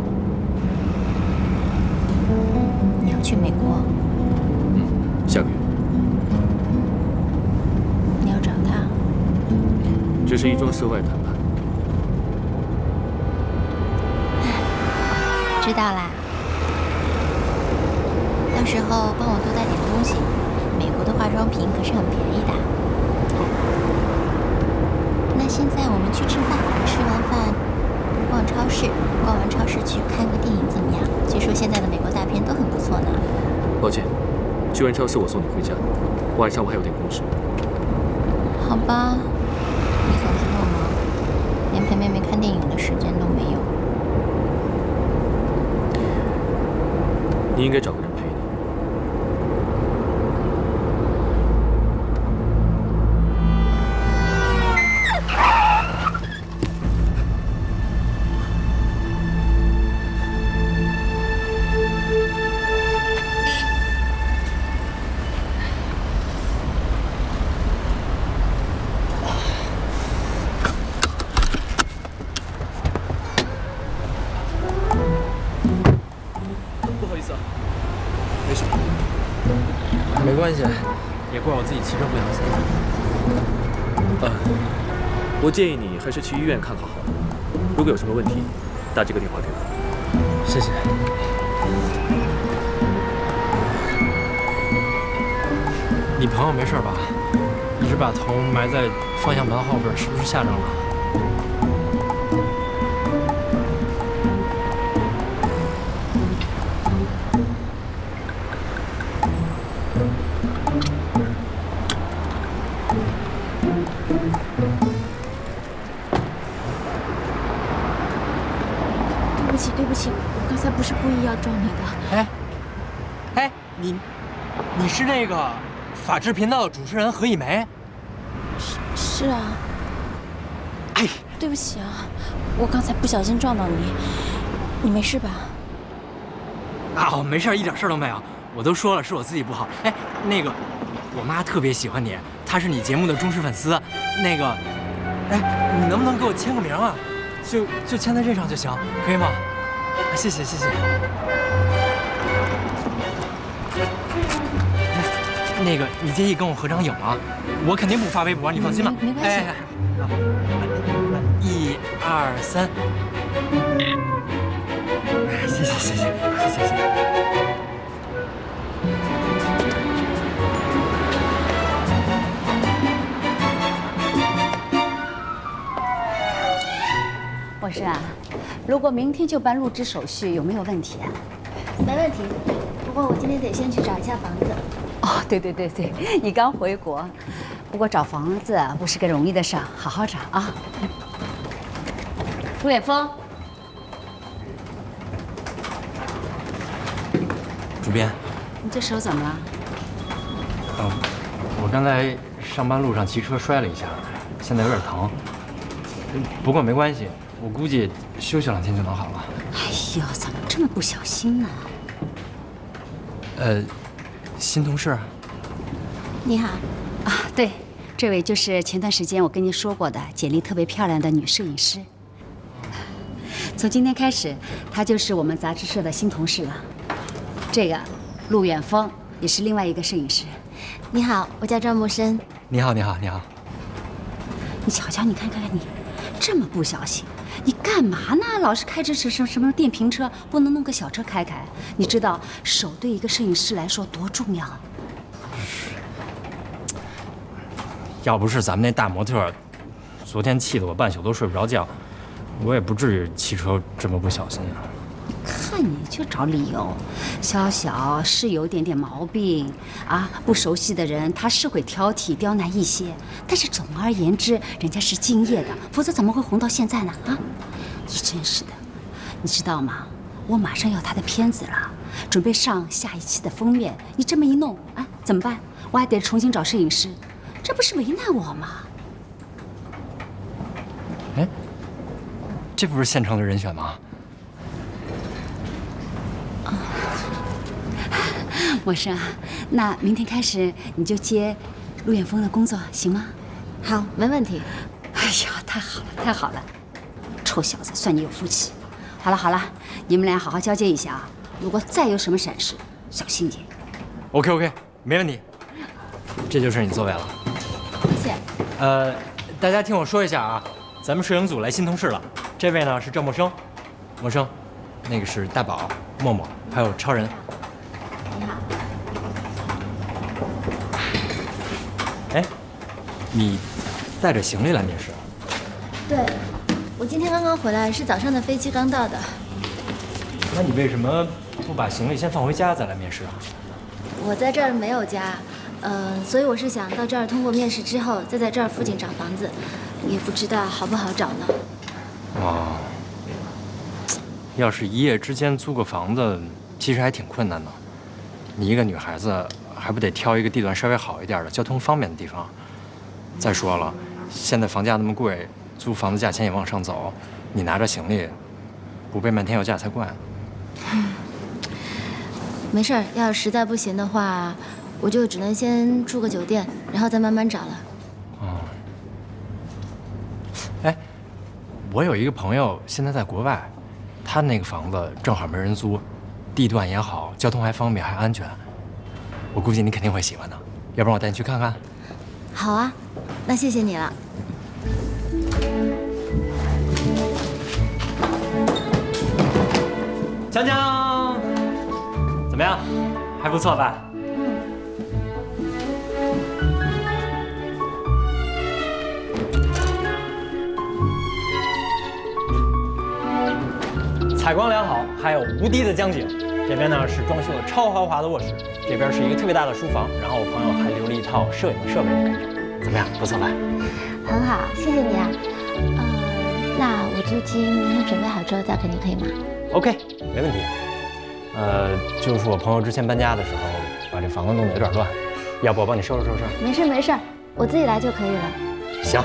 你要去美国？下个月。你要找他？这是一桩涉外谈判。知道啦。到时候帮我多带点东西，美国的化妆品可是很便宜的。那现在我们去吃饭，吃完饭逛超市，逛完超市去看个电影怎么样？据说现在的美国大片都很不错呢。抱歉，去完超市我送你回家，晚上我还有点公事。好吧，你总是那么忙，连陪妹妹看电影的时间都没有。你应该找个人陪你。没关系，也怪我自己骑车不小心。我建议你还是去医院看好好的。如果有什么问题，打这个电话给我。谢谢。你朋友没事吧？一直把头埋在方向盘后边，是不是吓着了？对不起，我刚才不是故意要撞你的。哎，你是那个法制频道的主持人何以梅？是啊。哎，对不起啊，我刚才不小心撞到你，你没事吧？啊，没事，一点事都没有。我都说了，是我自己不好。哎，那个，我妈特别喜欢你，她是你节目的忠实粉丝。那个，哎，你能不能给我签个名啊？就签在这上就行，可以吗？谢谢谢谢。那个，你介意跟我合张影吗？我肯定不发微博，你放心吧。没关系。哎，1、2、3。谢谢谢谢谢谢谢谢。博士啊，如果明天就办入职手续，有没有问题啊？没问题，不过我今天得先去找一下房子。哦，对，你刚回国，不过找房子不是个容易的事儿，好好找啊。陆远峰，主编，你这手怎么了？我刚才上班路上骑车摔了一下，现在有点疼。不过没关系，我估计休息2天就能好了。哎呦，怎么这么不小心呢？新同事。你好。啊，对，这位就是前段时间我跟您说过的简历特别漂亮的女摄影师。从今天开始，她就是我们杂志社的新同事了。这个陆远峰也是另外一个摄影师。你好，我叫赵木生。你好。你瞧瞧，你看你，这么不小心，你干嘛呢？老是开着什么电瓶车，不能弄个小车开？你知道手对一个摄影师来说多重要？要不是咱们那大模特昨天气得我半宿都睡不着觉，我也不至于骑车这么不小心啊。看你就找理由，小是有点毛病啊，不熟悉的人他是会挑剔刁难一些，但是总而言之，人家是敬业的，否则怎么会红到现在呢？啊，你真是的，你知道吗？我马上要他的片子了，准备上下一期的封面，你这么一弄啊，怎么办？我还得重新找摄影师，这不是为难我吗？哎，这不是现成的人选吗？我说啊，那明天开始你就接陆远峰的工作，行吗？好，没问题。哎呀，太好了，太好了！臭小子，算你有福气。好了好了，你们俩好好交接一下啊！如果再有什么闪失，小心点。OK， 没问题。这就是你座位了。谢谢。大家听我说一下啊，咱们摄影组来新同事了。这位呢是赵默生，默生，那个是大宝、默默，还有超人。你好。哎，你带着行李来面试？对，我今天刚刚回来，是早上的飞机刚到的。那你为什么不把行李先放回家再来面试啊？我在这儿没有家，所以我是想到这儿通过面试之后，再在这儿附近找房子，也不知道好不好找呢。哦，要是一夜之间租个房子，其实还挺困难的。你一个女孩子，还不得挑一个地段稍微好一点的、交通方便的地方？再说了，现在房价那么贵，租房子价钱也往上走，你拿着行李，不被漫天要价才怪呢。没事儿，要是实在不行的话，我就只能先住个酒店，然后再慢慢找了。哦。哎，我有一个朋友现在在国外，他那个房子正好没人租，地段也好，交通还方便，还安全。我估计你肯定会喜欢的，要不然我带你去看看。好啊，那谢谢你了。锵锵，怎么样？还不错吧？采光良好，还有无敌的江景。这边呢是装修的超豪华的卧室，这边是一个特别大的书房，然后我朋友还留了一套摄影设备给你。怎么样？不错吧？很好，谢谢你啊。那我就听明天准备好之后再给你，可以吗 ？OK， 没问题。就是我朋友之前搬家的时候，把这房子弄得有点乱，要不我帮你收拾收拾？没事没事，我自己来就可以了。行，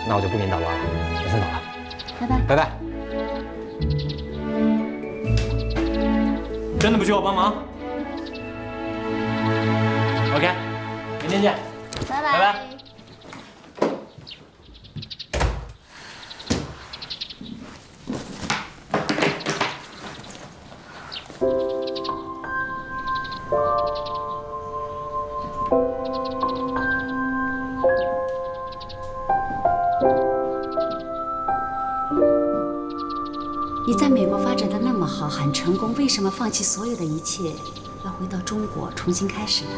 那我就不给你捣乱了，我先走了。拜拜。拜拜。真的不需要我帮忙 ？OK， 明天见。拜拜。拜拜。你在美国发展的那么好，很成功，为什么放弃所有的一切，要回到中国重新开始呢？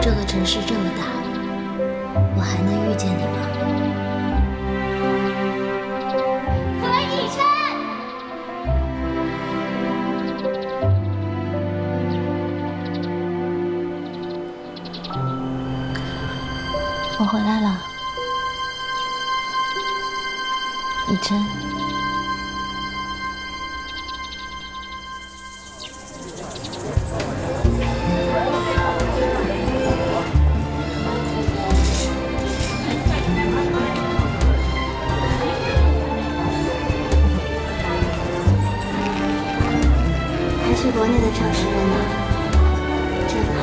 这个城市这么大，我还能遇见你吗？何以琛，我回来了。以琛，还是国内的城市人呢，真好。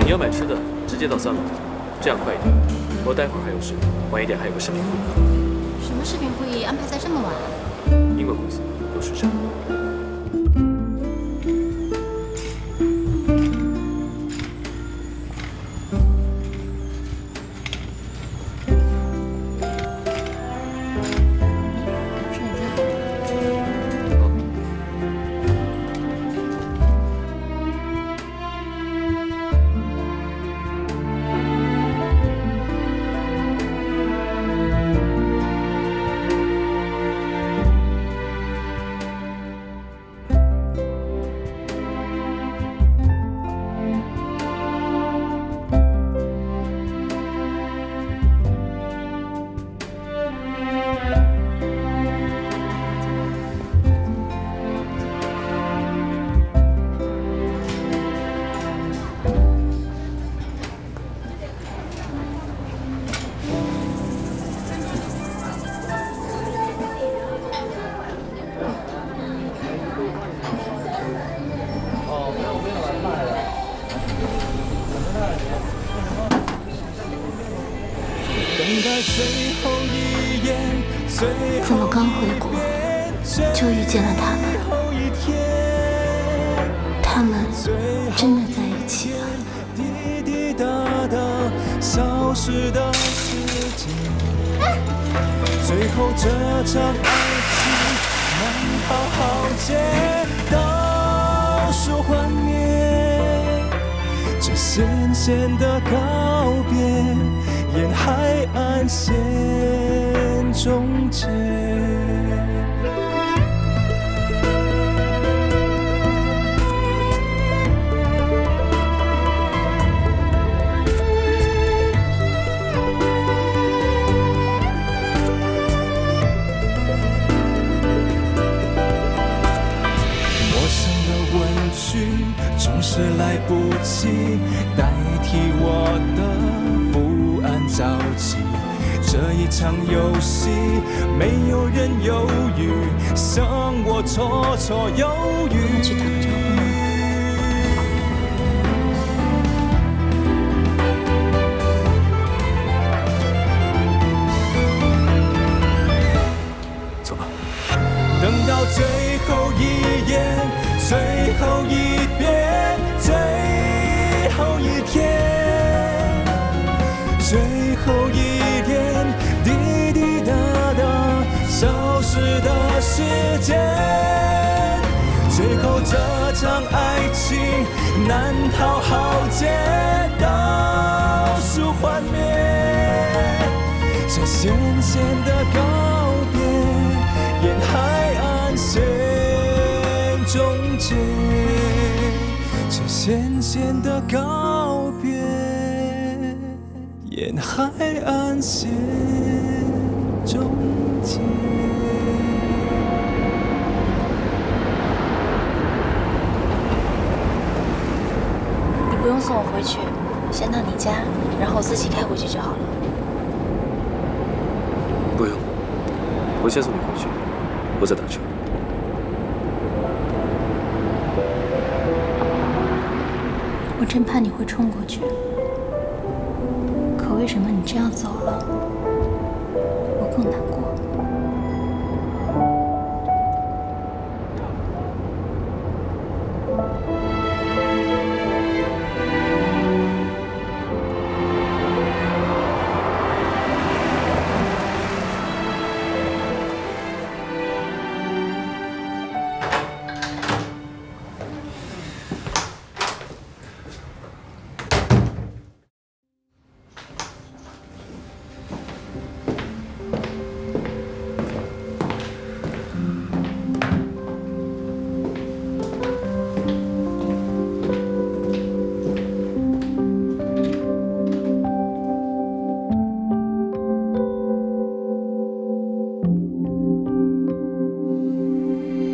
你要买吃的，直接到3楼，这样快一点。我待会儿还有事，晚一点还有个视频会议。什么视频会议安排在这么晚？英国公司有时差。怎么刚回国就遇见了他们？他们真的在一起了。滴滴答答消失的时间，最后这场爱情能好好结，倒数幻灭，这咸咸的告别，沿海岸线终结。总是来不及代替我的不安着急，这一场游戏没有人犹豫，像我绰绰有余。去打个招呼吗？走吧。等到最后一眼，最后一遍，最后一天，最后一点，滴滴答答消失的时间，最后这场爱情难逃浩劫，倒数幻灭，这咸咸的告别，沿海岸线终结，这咸咸的告别，沿海岸线终结。你不用送我回去，先到你家，然后我自己开回去就好了。不用，我先送你回去，我再打车。我真怕你会冲过去，可为什么你这样走了，我更难过。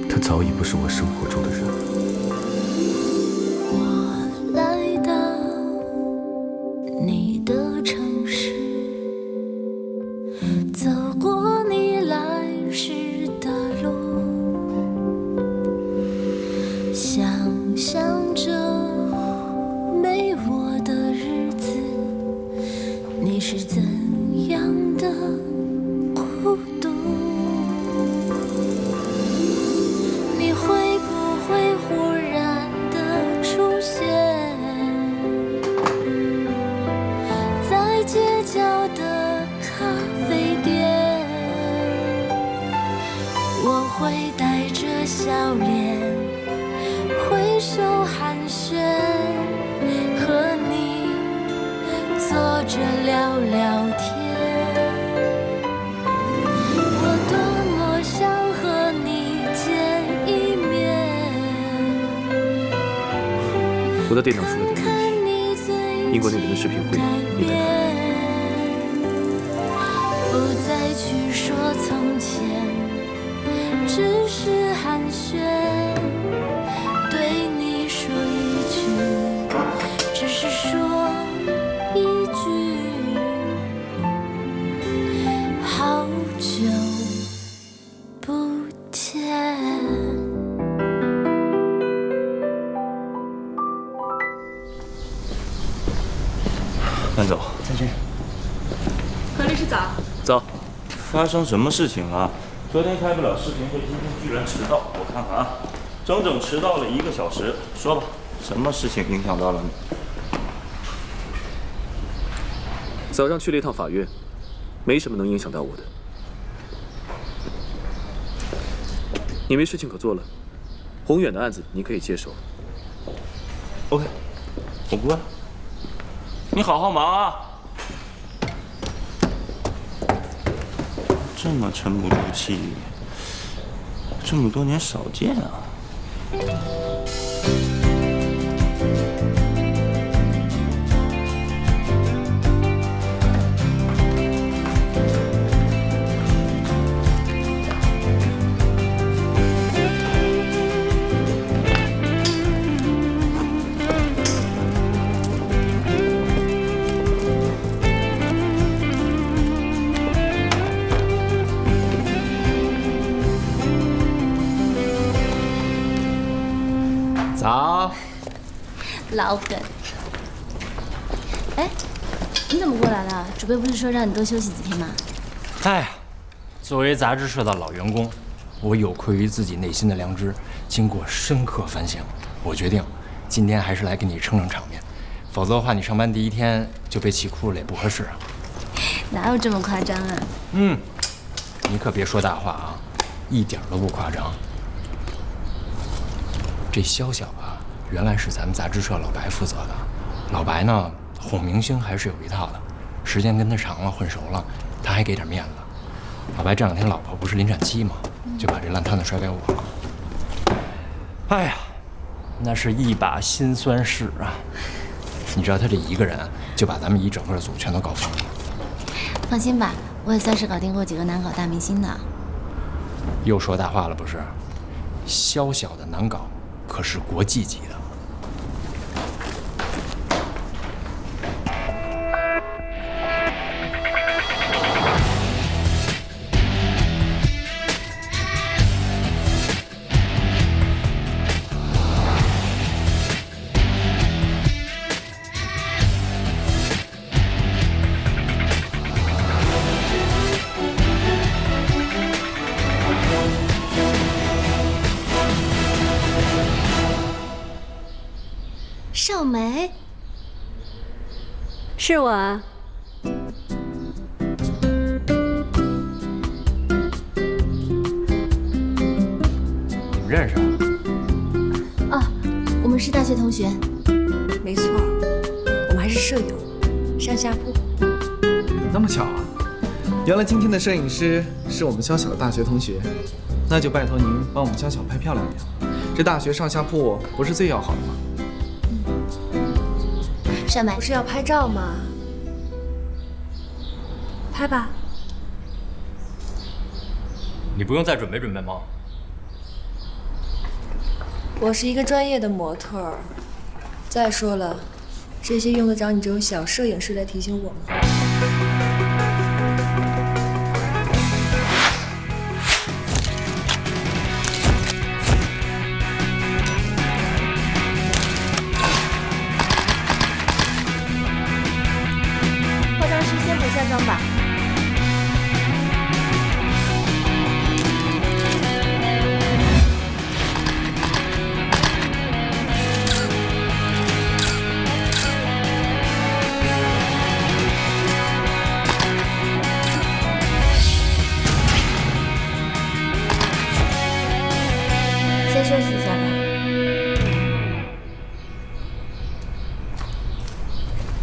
他早已不是我生活中的人。我来到你的城市，走过你来时的路，想象着没我的日子，你是怎样的孤独？你会不会忽然的出现在街角的咖啡店？我会带着笑脸挥手寒暄，和你坐着聊聊天。我多么想和你见一面，我的电脑出了点问题，英国那边的视频会议你得看。不再去说从前，只是寒暄，对你说一句，只是说一句，好久不见。南总，何律师早。发生什么事情了？昨天开不了视频会，今天居然迟到。我看看啊，整整迟到了1个小时。说吧，什么事情影响到了你？早上去了一趟法院，没什么能影响到我的。你没事情可做了，宏远的案子你可以接手。OK， 我过来。你好好忙啊。这么沉不住气，这么多年少见啊。早，老梗。哎，你怎么过来了？主编不是说让你多休息几天吗？哎呀，作为杂志社的老员工，我有愧于自己内心的良知，经过深刻反省，我决定今天还是来给你撑撑场面，否则的话，你上班第1天就被气哭了也不合适啊。哪有这么夸张啊？你可别说大话啊，一点都不夸张。这肖小啊，原来是咱们杂志社老白负责的。老白呢，哄明星还是有一套的，时间跟他长了，混熟了，他还给点面子。老白这2天老婆不是临产期吗？就把这烂摊子甩给我了。哎呀，那是一把辛酸事啊！你知道他这一个人就把咱们一整个组全都搞疯了。放心吧，我也算是搞定过几个难搞大明星的。又说大话了不是？肖小的难搞可是国际级的。少梅，是我啊。你们认识啊？哦，我们是大学同学。没错，我们还是舍友，上下铺。那么巧啊！原来今天的摄影师是我们肖小的大学同学，那就拜托您帮我们肖小拍漂亮点。这大学上下铺不是最要好的吗？少梅，不是要拍照吗？拍吧。你不用再准备准备吗？我是一个专业的模特儿。再说了，这些用得着你这种小摄影师来提醒我吗？化妆师先补下妆吧。先休息一下吧。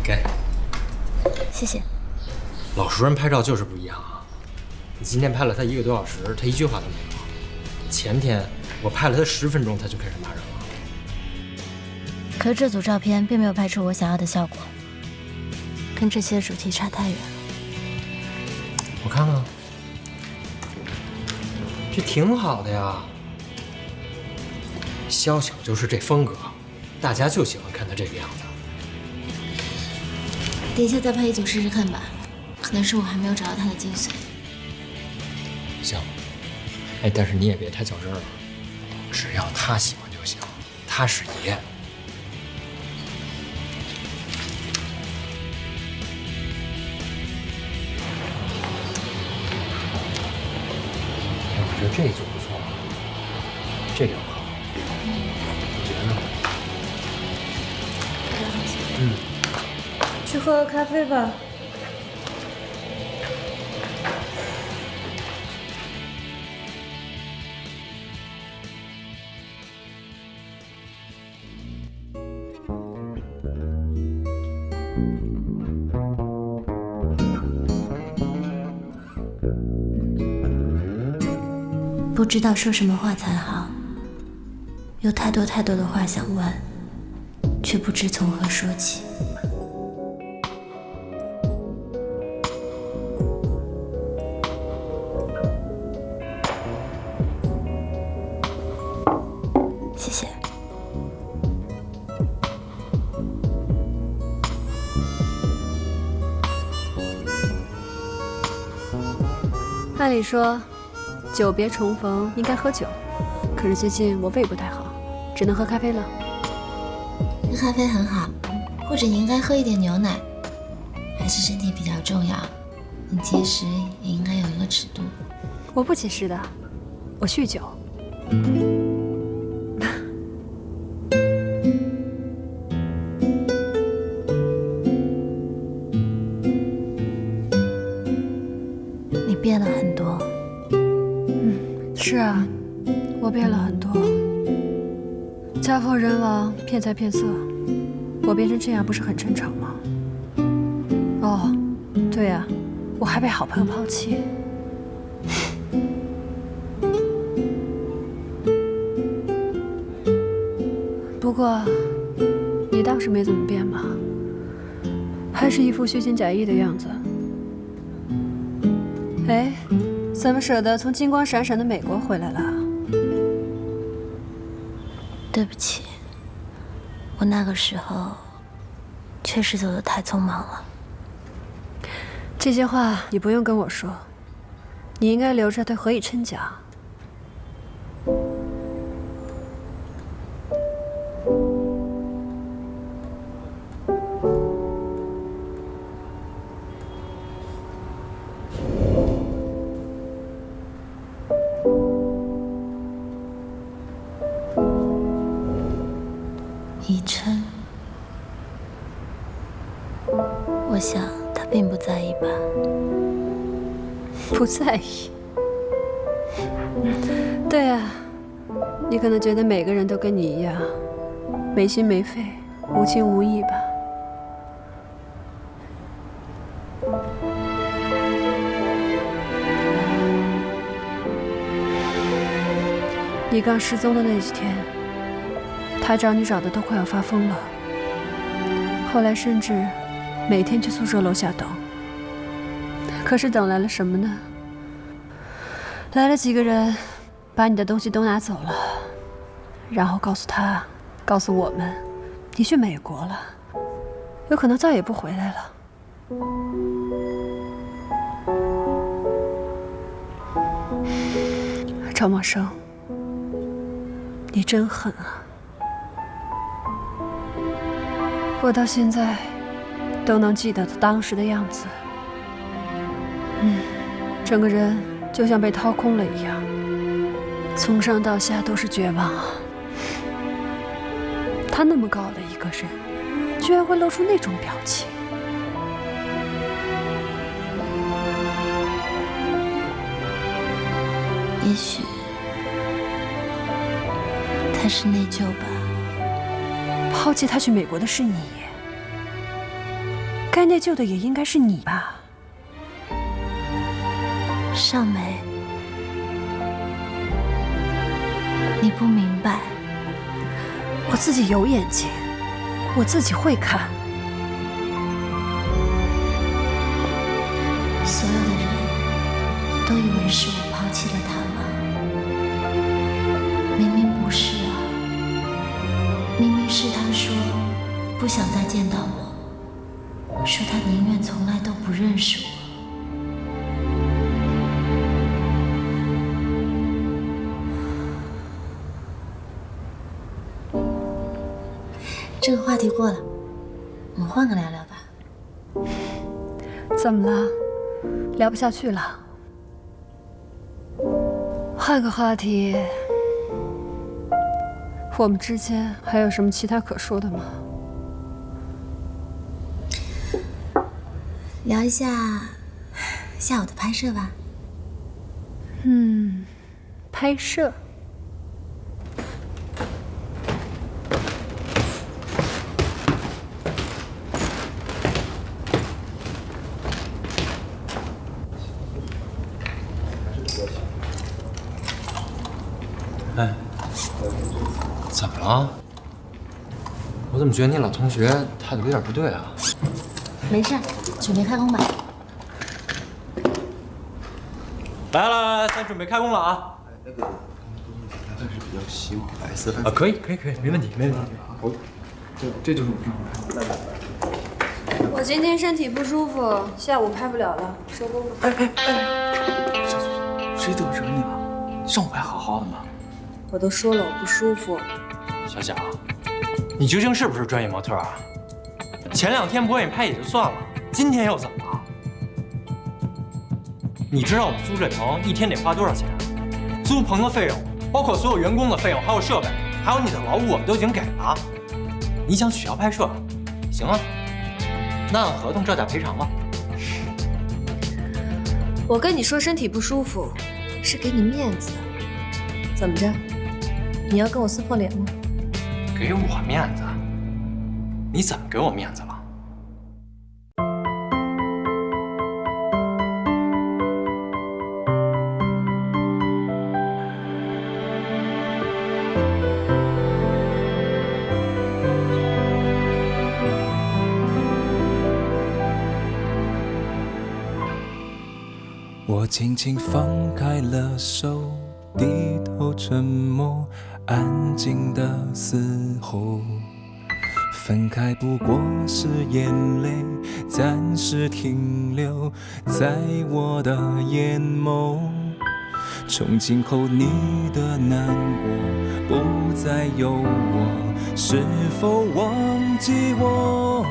给。谢谢。老熟人拍照就是不一样啊！你今天拍了他1个多小时，他一句话都没说。前天我拍了他10分钟，他就开始骂人了。可是这组照片并没有拍出我想要的效果，跟这期的主题差太远了。我看看，这挺好的呀。肖小就是这风格，大家就喜欢看他这个样子。等一下再拍一组试试看吧，可能是我还没有找到它的精髓。行，哎，但是你也别太较真儿了，只要他喜欢就行，他是爷。觉得这一组不错，这个好，你觉得呢？去喝个咖啡吧。不知道说什么话才好，有太多太多的话想问，却不知从何说起。谢谢。按理说，久别重逢应该喝酒，可是最近我胃不太好，只能喝咖啡了。喝咖啡很好，或者你应该喝一点牛奶。还是身体比较重要，你节食也应该有一个尺度。我不节食的，我酗酒。你变了很多。是啊，我变了很多。家破人亡，骗财骗色，我变成这样不是很正常吗？哦，对啊，我还被好朋友抛弃。不过，你倒是没怎么变嘛，还是一副虚情假意的样子。哎，怎么舍得从金光闪闪的美国回来了？对不起，我那个时候确实走得太匆忙了。这些话你不用跟我说，你应该留着对何以琛讲。以琛，我想他并不在意吧。不在意？对啊，你可能觉得每个人都跟你一样，没心没肺，无情无义吧。你刚失踪的那几天，他找你找的都快要发疯了，后来甚至每天去宿舍楼下等。可是等来了什么呢？来了几个人，把你的东西都拿走了，然后告诉他，告诉我们，你去美国了，有可能再也不回来了。赵默生，你真狠啊！我到现在都能记得他当时的样子，整个人就像被掏空了一样，从上到下都是绝望啊。他那么高的一个人，居然会露出那种表情。也许他是内疚吧。抛弃他去美国的是你，该内疚的也应该是你吧？尚梅，你不明白，我自己有眼睛，我自己会看。所有的人都以为是我抛弃了他吗？明明不是啊，明明是他说不想再见到我，说他宁愿从来都不认识我。这个话题过了，我们换个聊聊吧。怎么了？聊不下去了？换个话题，我们之间还有什么其他可说的吗？聊一下下午的拍摄吧。拍摄。哎，怎么了？我怎么觉得你老同学态度有点不对啊？没事，准备开工吧。来，咱准备开工了啊！那个但是比较希望白色啊，可以，没问题。好，这就是我今天身体不舒服，下午拍不了了，收工吧。小苏，谁得惹你了？上午还好好的嘛。我都说了我不舒服。小小，你究竟是不是专业模特啊？前2天不愿意拍也就算了，今天又怎么了？你知道我们租这棚1天得花多少钱？租棚的费用，包括所有员工的费用，还有设备，还有你的劳务，我们都已经给了。你想取消拍摄？行啊，那按合同照价赔偿吧。我跟你说身体不舒服，是给你面子。怎么着？你要跟我撕破脸吗？给我面子？你怎么给我面子了？我轻轻放开了手，低头沉默，安静的嘶吼。分开不过是眼泪暂时停留在我的眼眸，从今后你的难过不再有我，是否忘记我？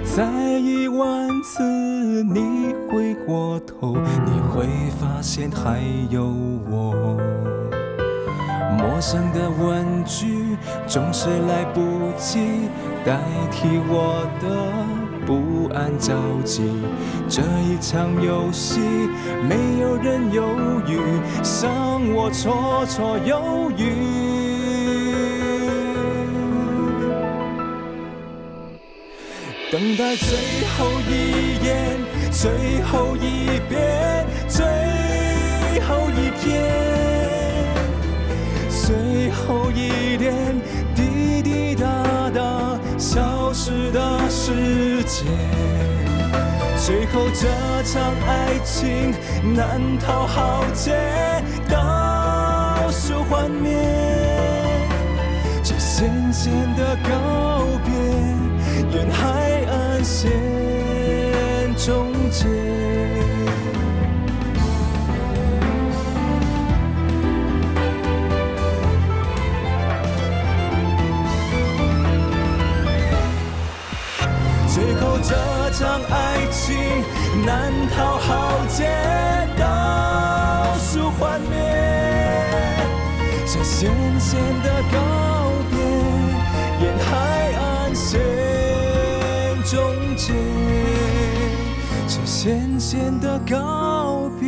再10000次你回过头，你会发现还有我。陌生的问句总是来不及代替我的不安着急，这一场游戏没有人犹豫，让我绰绰有余。等待最后一眼，最后一遍，最后一天，最后一点滴滴答答消失的时间，最后这场爱情难逃浩劫，倒数幻灭，这渐渐的告别，沿海岸线终结。最后这场爱情难逃浩劫，倒数幻灭，这渐渐的告别，沿海岸线终结，这渐渐的告别，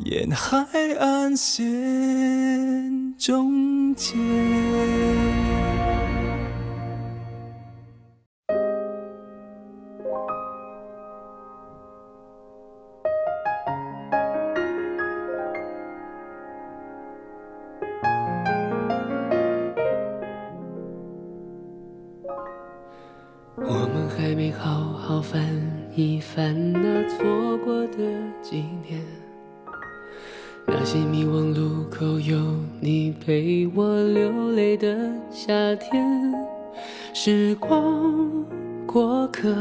沿海岸线终结。我们还没好好翻一翻那错过的几年，那些迷惘路口有你陪我流泪的夏天。时光过客，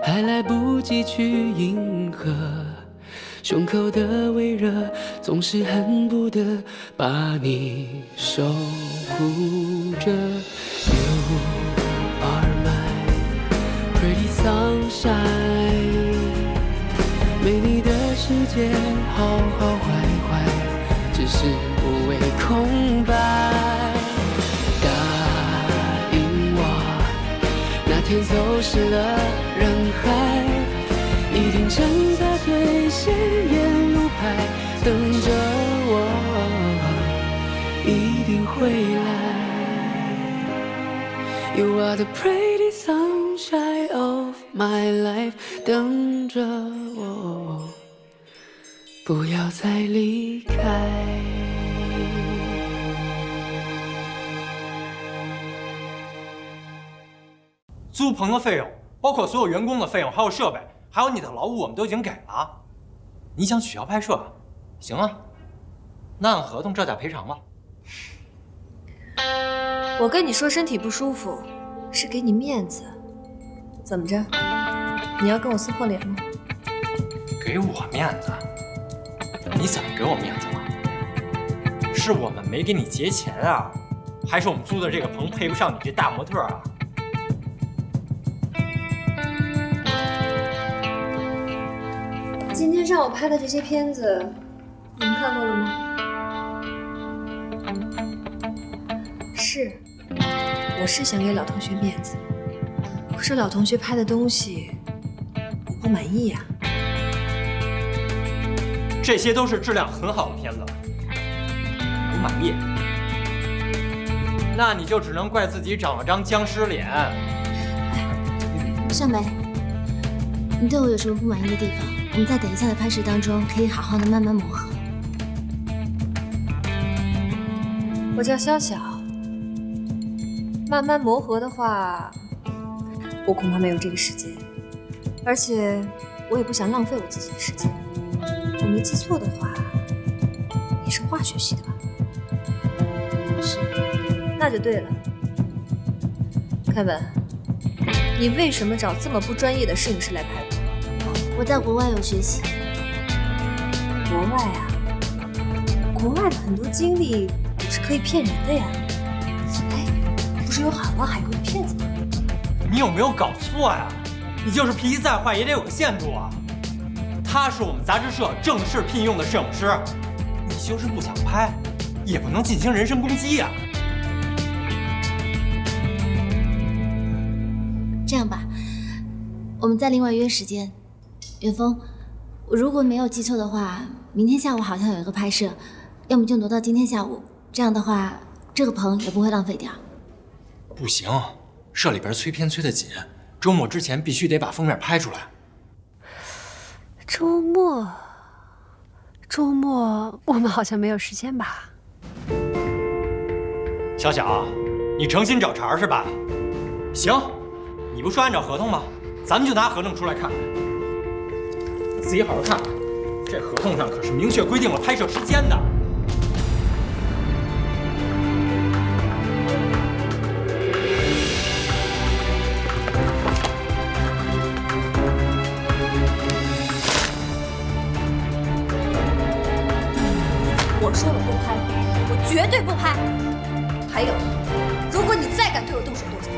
还来不及去迎合，胸口的微热总是恨不得把你守护着。Pretty sunshine， 美丽的世界好好坏坏，只是无谓空白。答应我，那天走失了人海，一定站在最显眼路牌，等着我，一定会来。You are the pretty sunshine of my life， 等着我，不要再离开。租棚的费用，包括所有员工的费用，还有设备，还有你的劳务，我们都已经给了。你想取消拍摄？行啊，那按合同照价赔偿吧。我跟你说身体不舒服，是给你面子。怎么着？你要跟我撕破脸吗？给我面子？你怎么给我面子了？是我们没给你结钱啊，还是我们租的这个棚配不上你这大模特啊？今天让我拍的这些片子，你们看过了吗？是，我是想给老同学面子，可是老同学拍的东西，我不满意呀。这些都是质量很好的片子，不满意，那你就只能怪自己长了张僵尸脸。尚梅，你对我有什么不满意的地方？我们在等一下的拍摄当中，可以好好的慢慢磨合。我叫潇晓，慢慢磨合的话，我恐怕没有这个时间，而且我也不想浪费我自己的时间。我没记错的话，你是化学系的吧？是，那就对了。Kevin，你为什么找这么不专业的摄影师来拍我？我在国外有学习。国外啊？国外的很多经历也是可以骗人的呀。哎，不是有好多海归骗子吗？你有没有搞错呀？你就是脾气再坏也得有个限度啊！他是我们杂志社正式聘用的摄影师，你就是不想拍，也不能进行人身攻击呀。这样吧，我们再另外约时间。远峰，我如果没有记错的话，明天下午好像有一个拍摄，要么就挪到今天下午。这样的话，这个棚也不会浪费掉。不行，社里边催片催得紧，周末之前必须得把封面拍出来。周末我们好像没有时间吧？小小，你诚心找茬是吧？行，你不说按照合同吗？咱们就拿合同出来看，你自己好好看看。这合同上可是明确规定了拍摄时间的。我说了不拍，我绝对不拍。还有，如果你再敢对我动手动脚，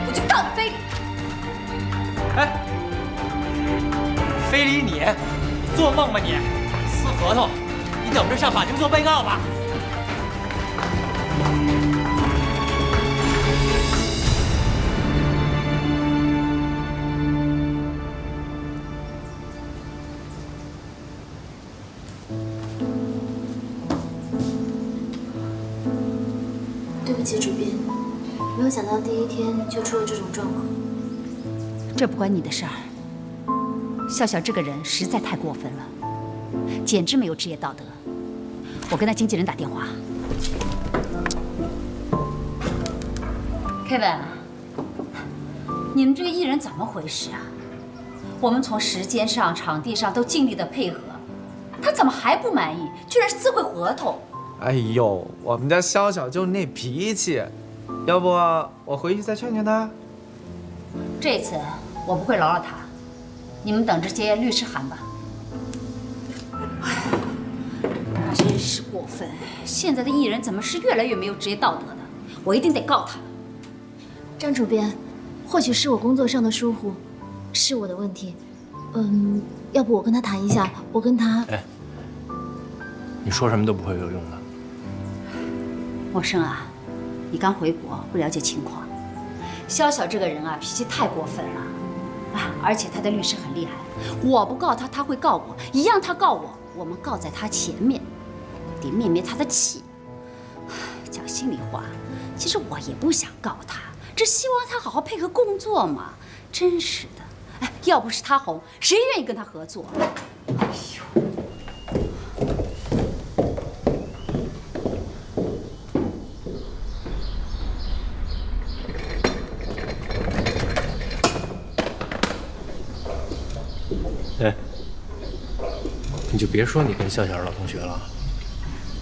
我就告你非礼。哎，非礼你做梦吧你！撕合同，你等着上法庭做被告吧。对不起，主编，没有想到第一天就出了这种状况。这不关你的事儿。笑笑这个人实在太过分了，简直没有职业道德。我跟他经纪人打电话。Kevin， 你们这个艺人怎么回事啊？我们从时间上、场地上都尽力的配合，他怎么还不满意？居然撕毁合同！哎呦，我们家潇潇就那脾气，要不我回去再劝劝他？这次我不会饶了他，你们等着接律师函吧。真是过分！现在的艺人怎么是越来越没有职业道德的？我一定得告他。张主编，或许是我工作上的疏忽，是我的问题。要不我跟他谈一下，我跟他……哎，你说什么都不会有用的。默生啊，你刚回国，不了解情况。潇潇这个人啊，脾气太过分了啊！而且他的律师很厉害，我不告他，他会告我，一样他告我，我们告在他前面，得灭灭他的气。讲心里话，其实我也不想告他，只希望他好好配合工作嘛。真是的，哎，要不是他红，谁愿意跟他合作？哎呦！哎，你就别说你跟笑笑是老同学了，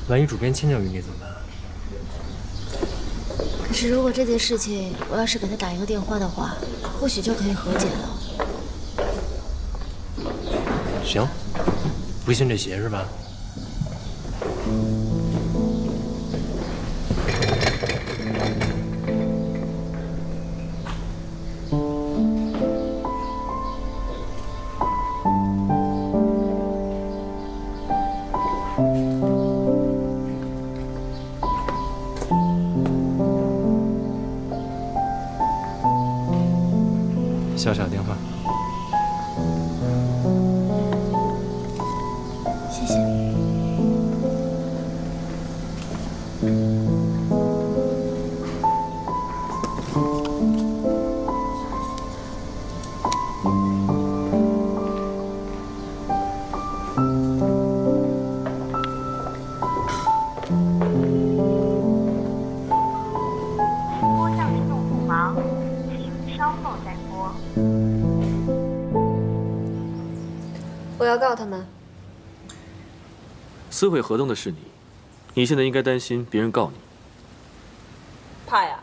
万一主编迁就于你怎么办？可是如果这件事情我要是给他打一个电话的话，或许就可以和解了。行，不信这邪是吧？笑笑电话。谢谢。拨向的用户忙，请稍后再拨。我要告他们。撕毁合同的是你，你现在应该担心别人告你。怕呀？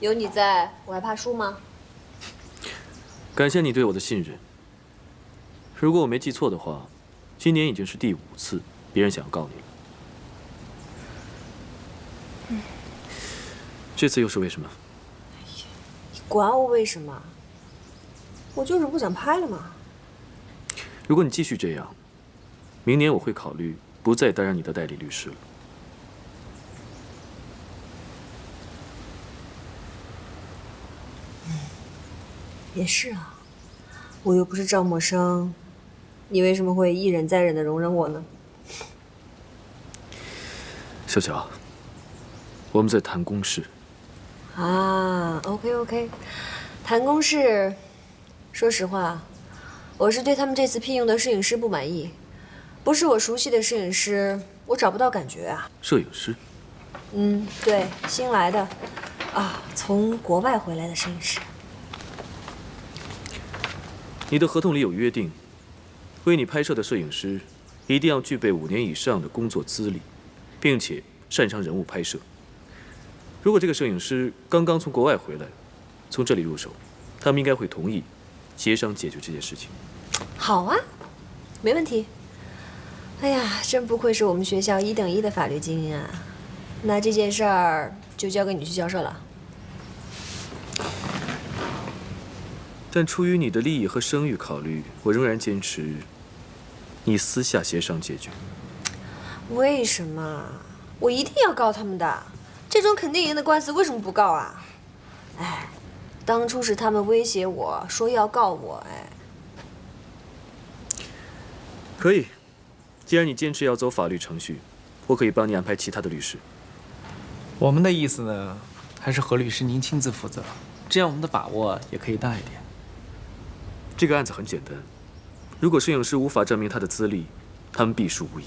有你在，我还怕输吗？感谢你对我的信任。如果我没记错的话，今年已经是第5次别人想要告你了。这次又是为什么？你管我为什么？我就是不想拍了嘛。如果你继续这样，明年我会考虑不再担任你的代理律师了。也是啊，我又不是赵默生，你为什么会一忍再忍的容忍我呢？小乔，我们在谈公事。啊 ，OK， 谈公事。说实话，我是对他们这次聘用的摄影师不满意，不是我熟悉的摄影师，我找不到感觉啊。摄影师？对，新来的，啊，从国外回来的摄影师。你的合同里有约定，为你拍摄的摄影师一定要具备5年以上的工作资历，并且擅长人物拍摄。如果这个摄影师刚刚从国外回来，从这里入手，他们应该会同意协商解决这件事情。好啊，没问题。哎呀，真不愧是我们学校1等1的法律精英啊！那这件事儿就交给你去交涉了。但出于你的利益和声誉考虑，我仍然坚持你私下协商解决。为什么？我一定要告他们的。这种肯定赢的官司为什么不告啊？哎，当初是他们威胁我说要告我，哎。可以，既然你坚持要走法律程序，我可以帮你安排其他的律师。我们的意思呢，还是何律师您亲自负责，这样我们的把握也可以大一点。这个案子很简单，如果摄影师无法证明他的资历，他们必输无疑。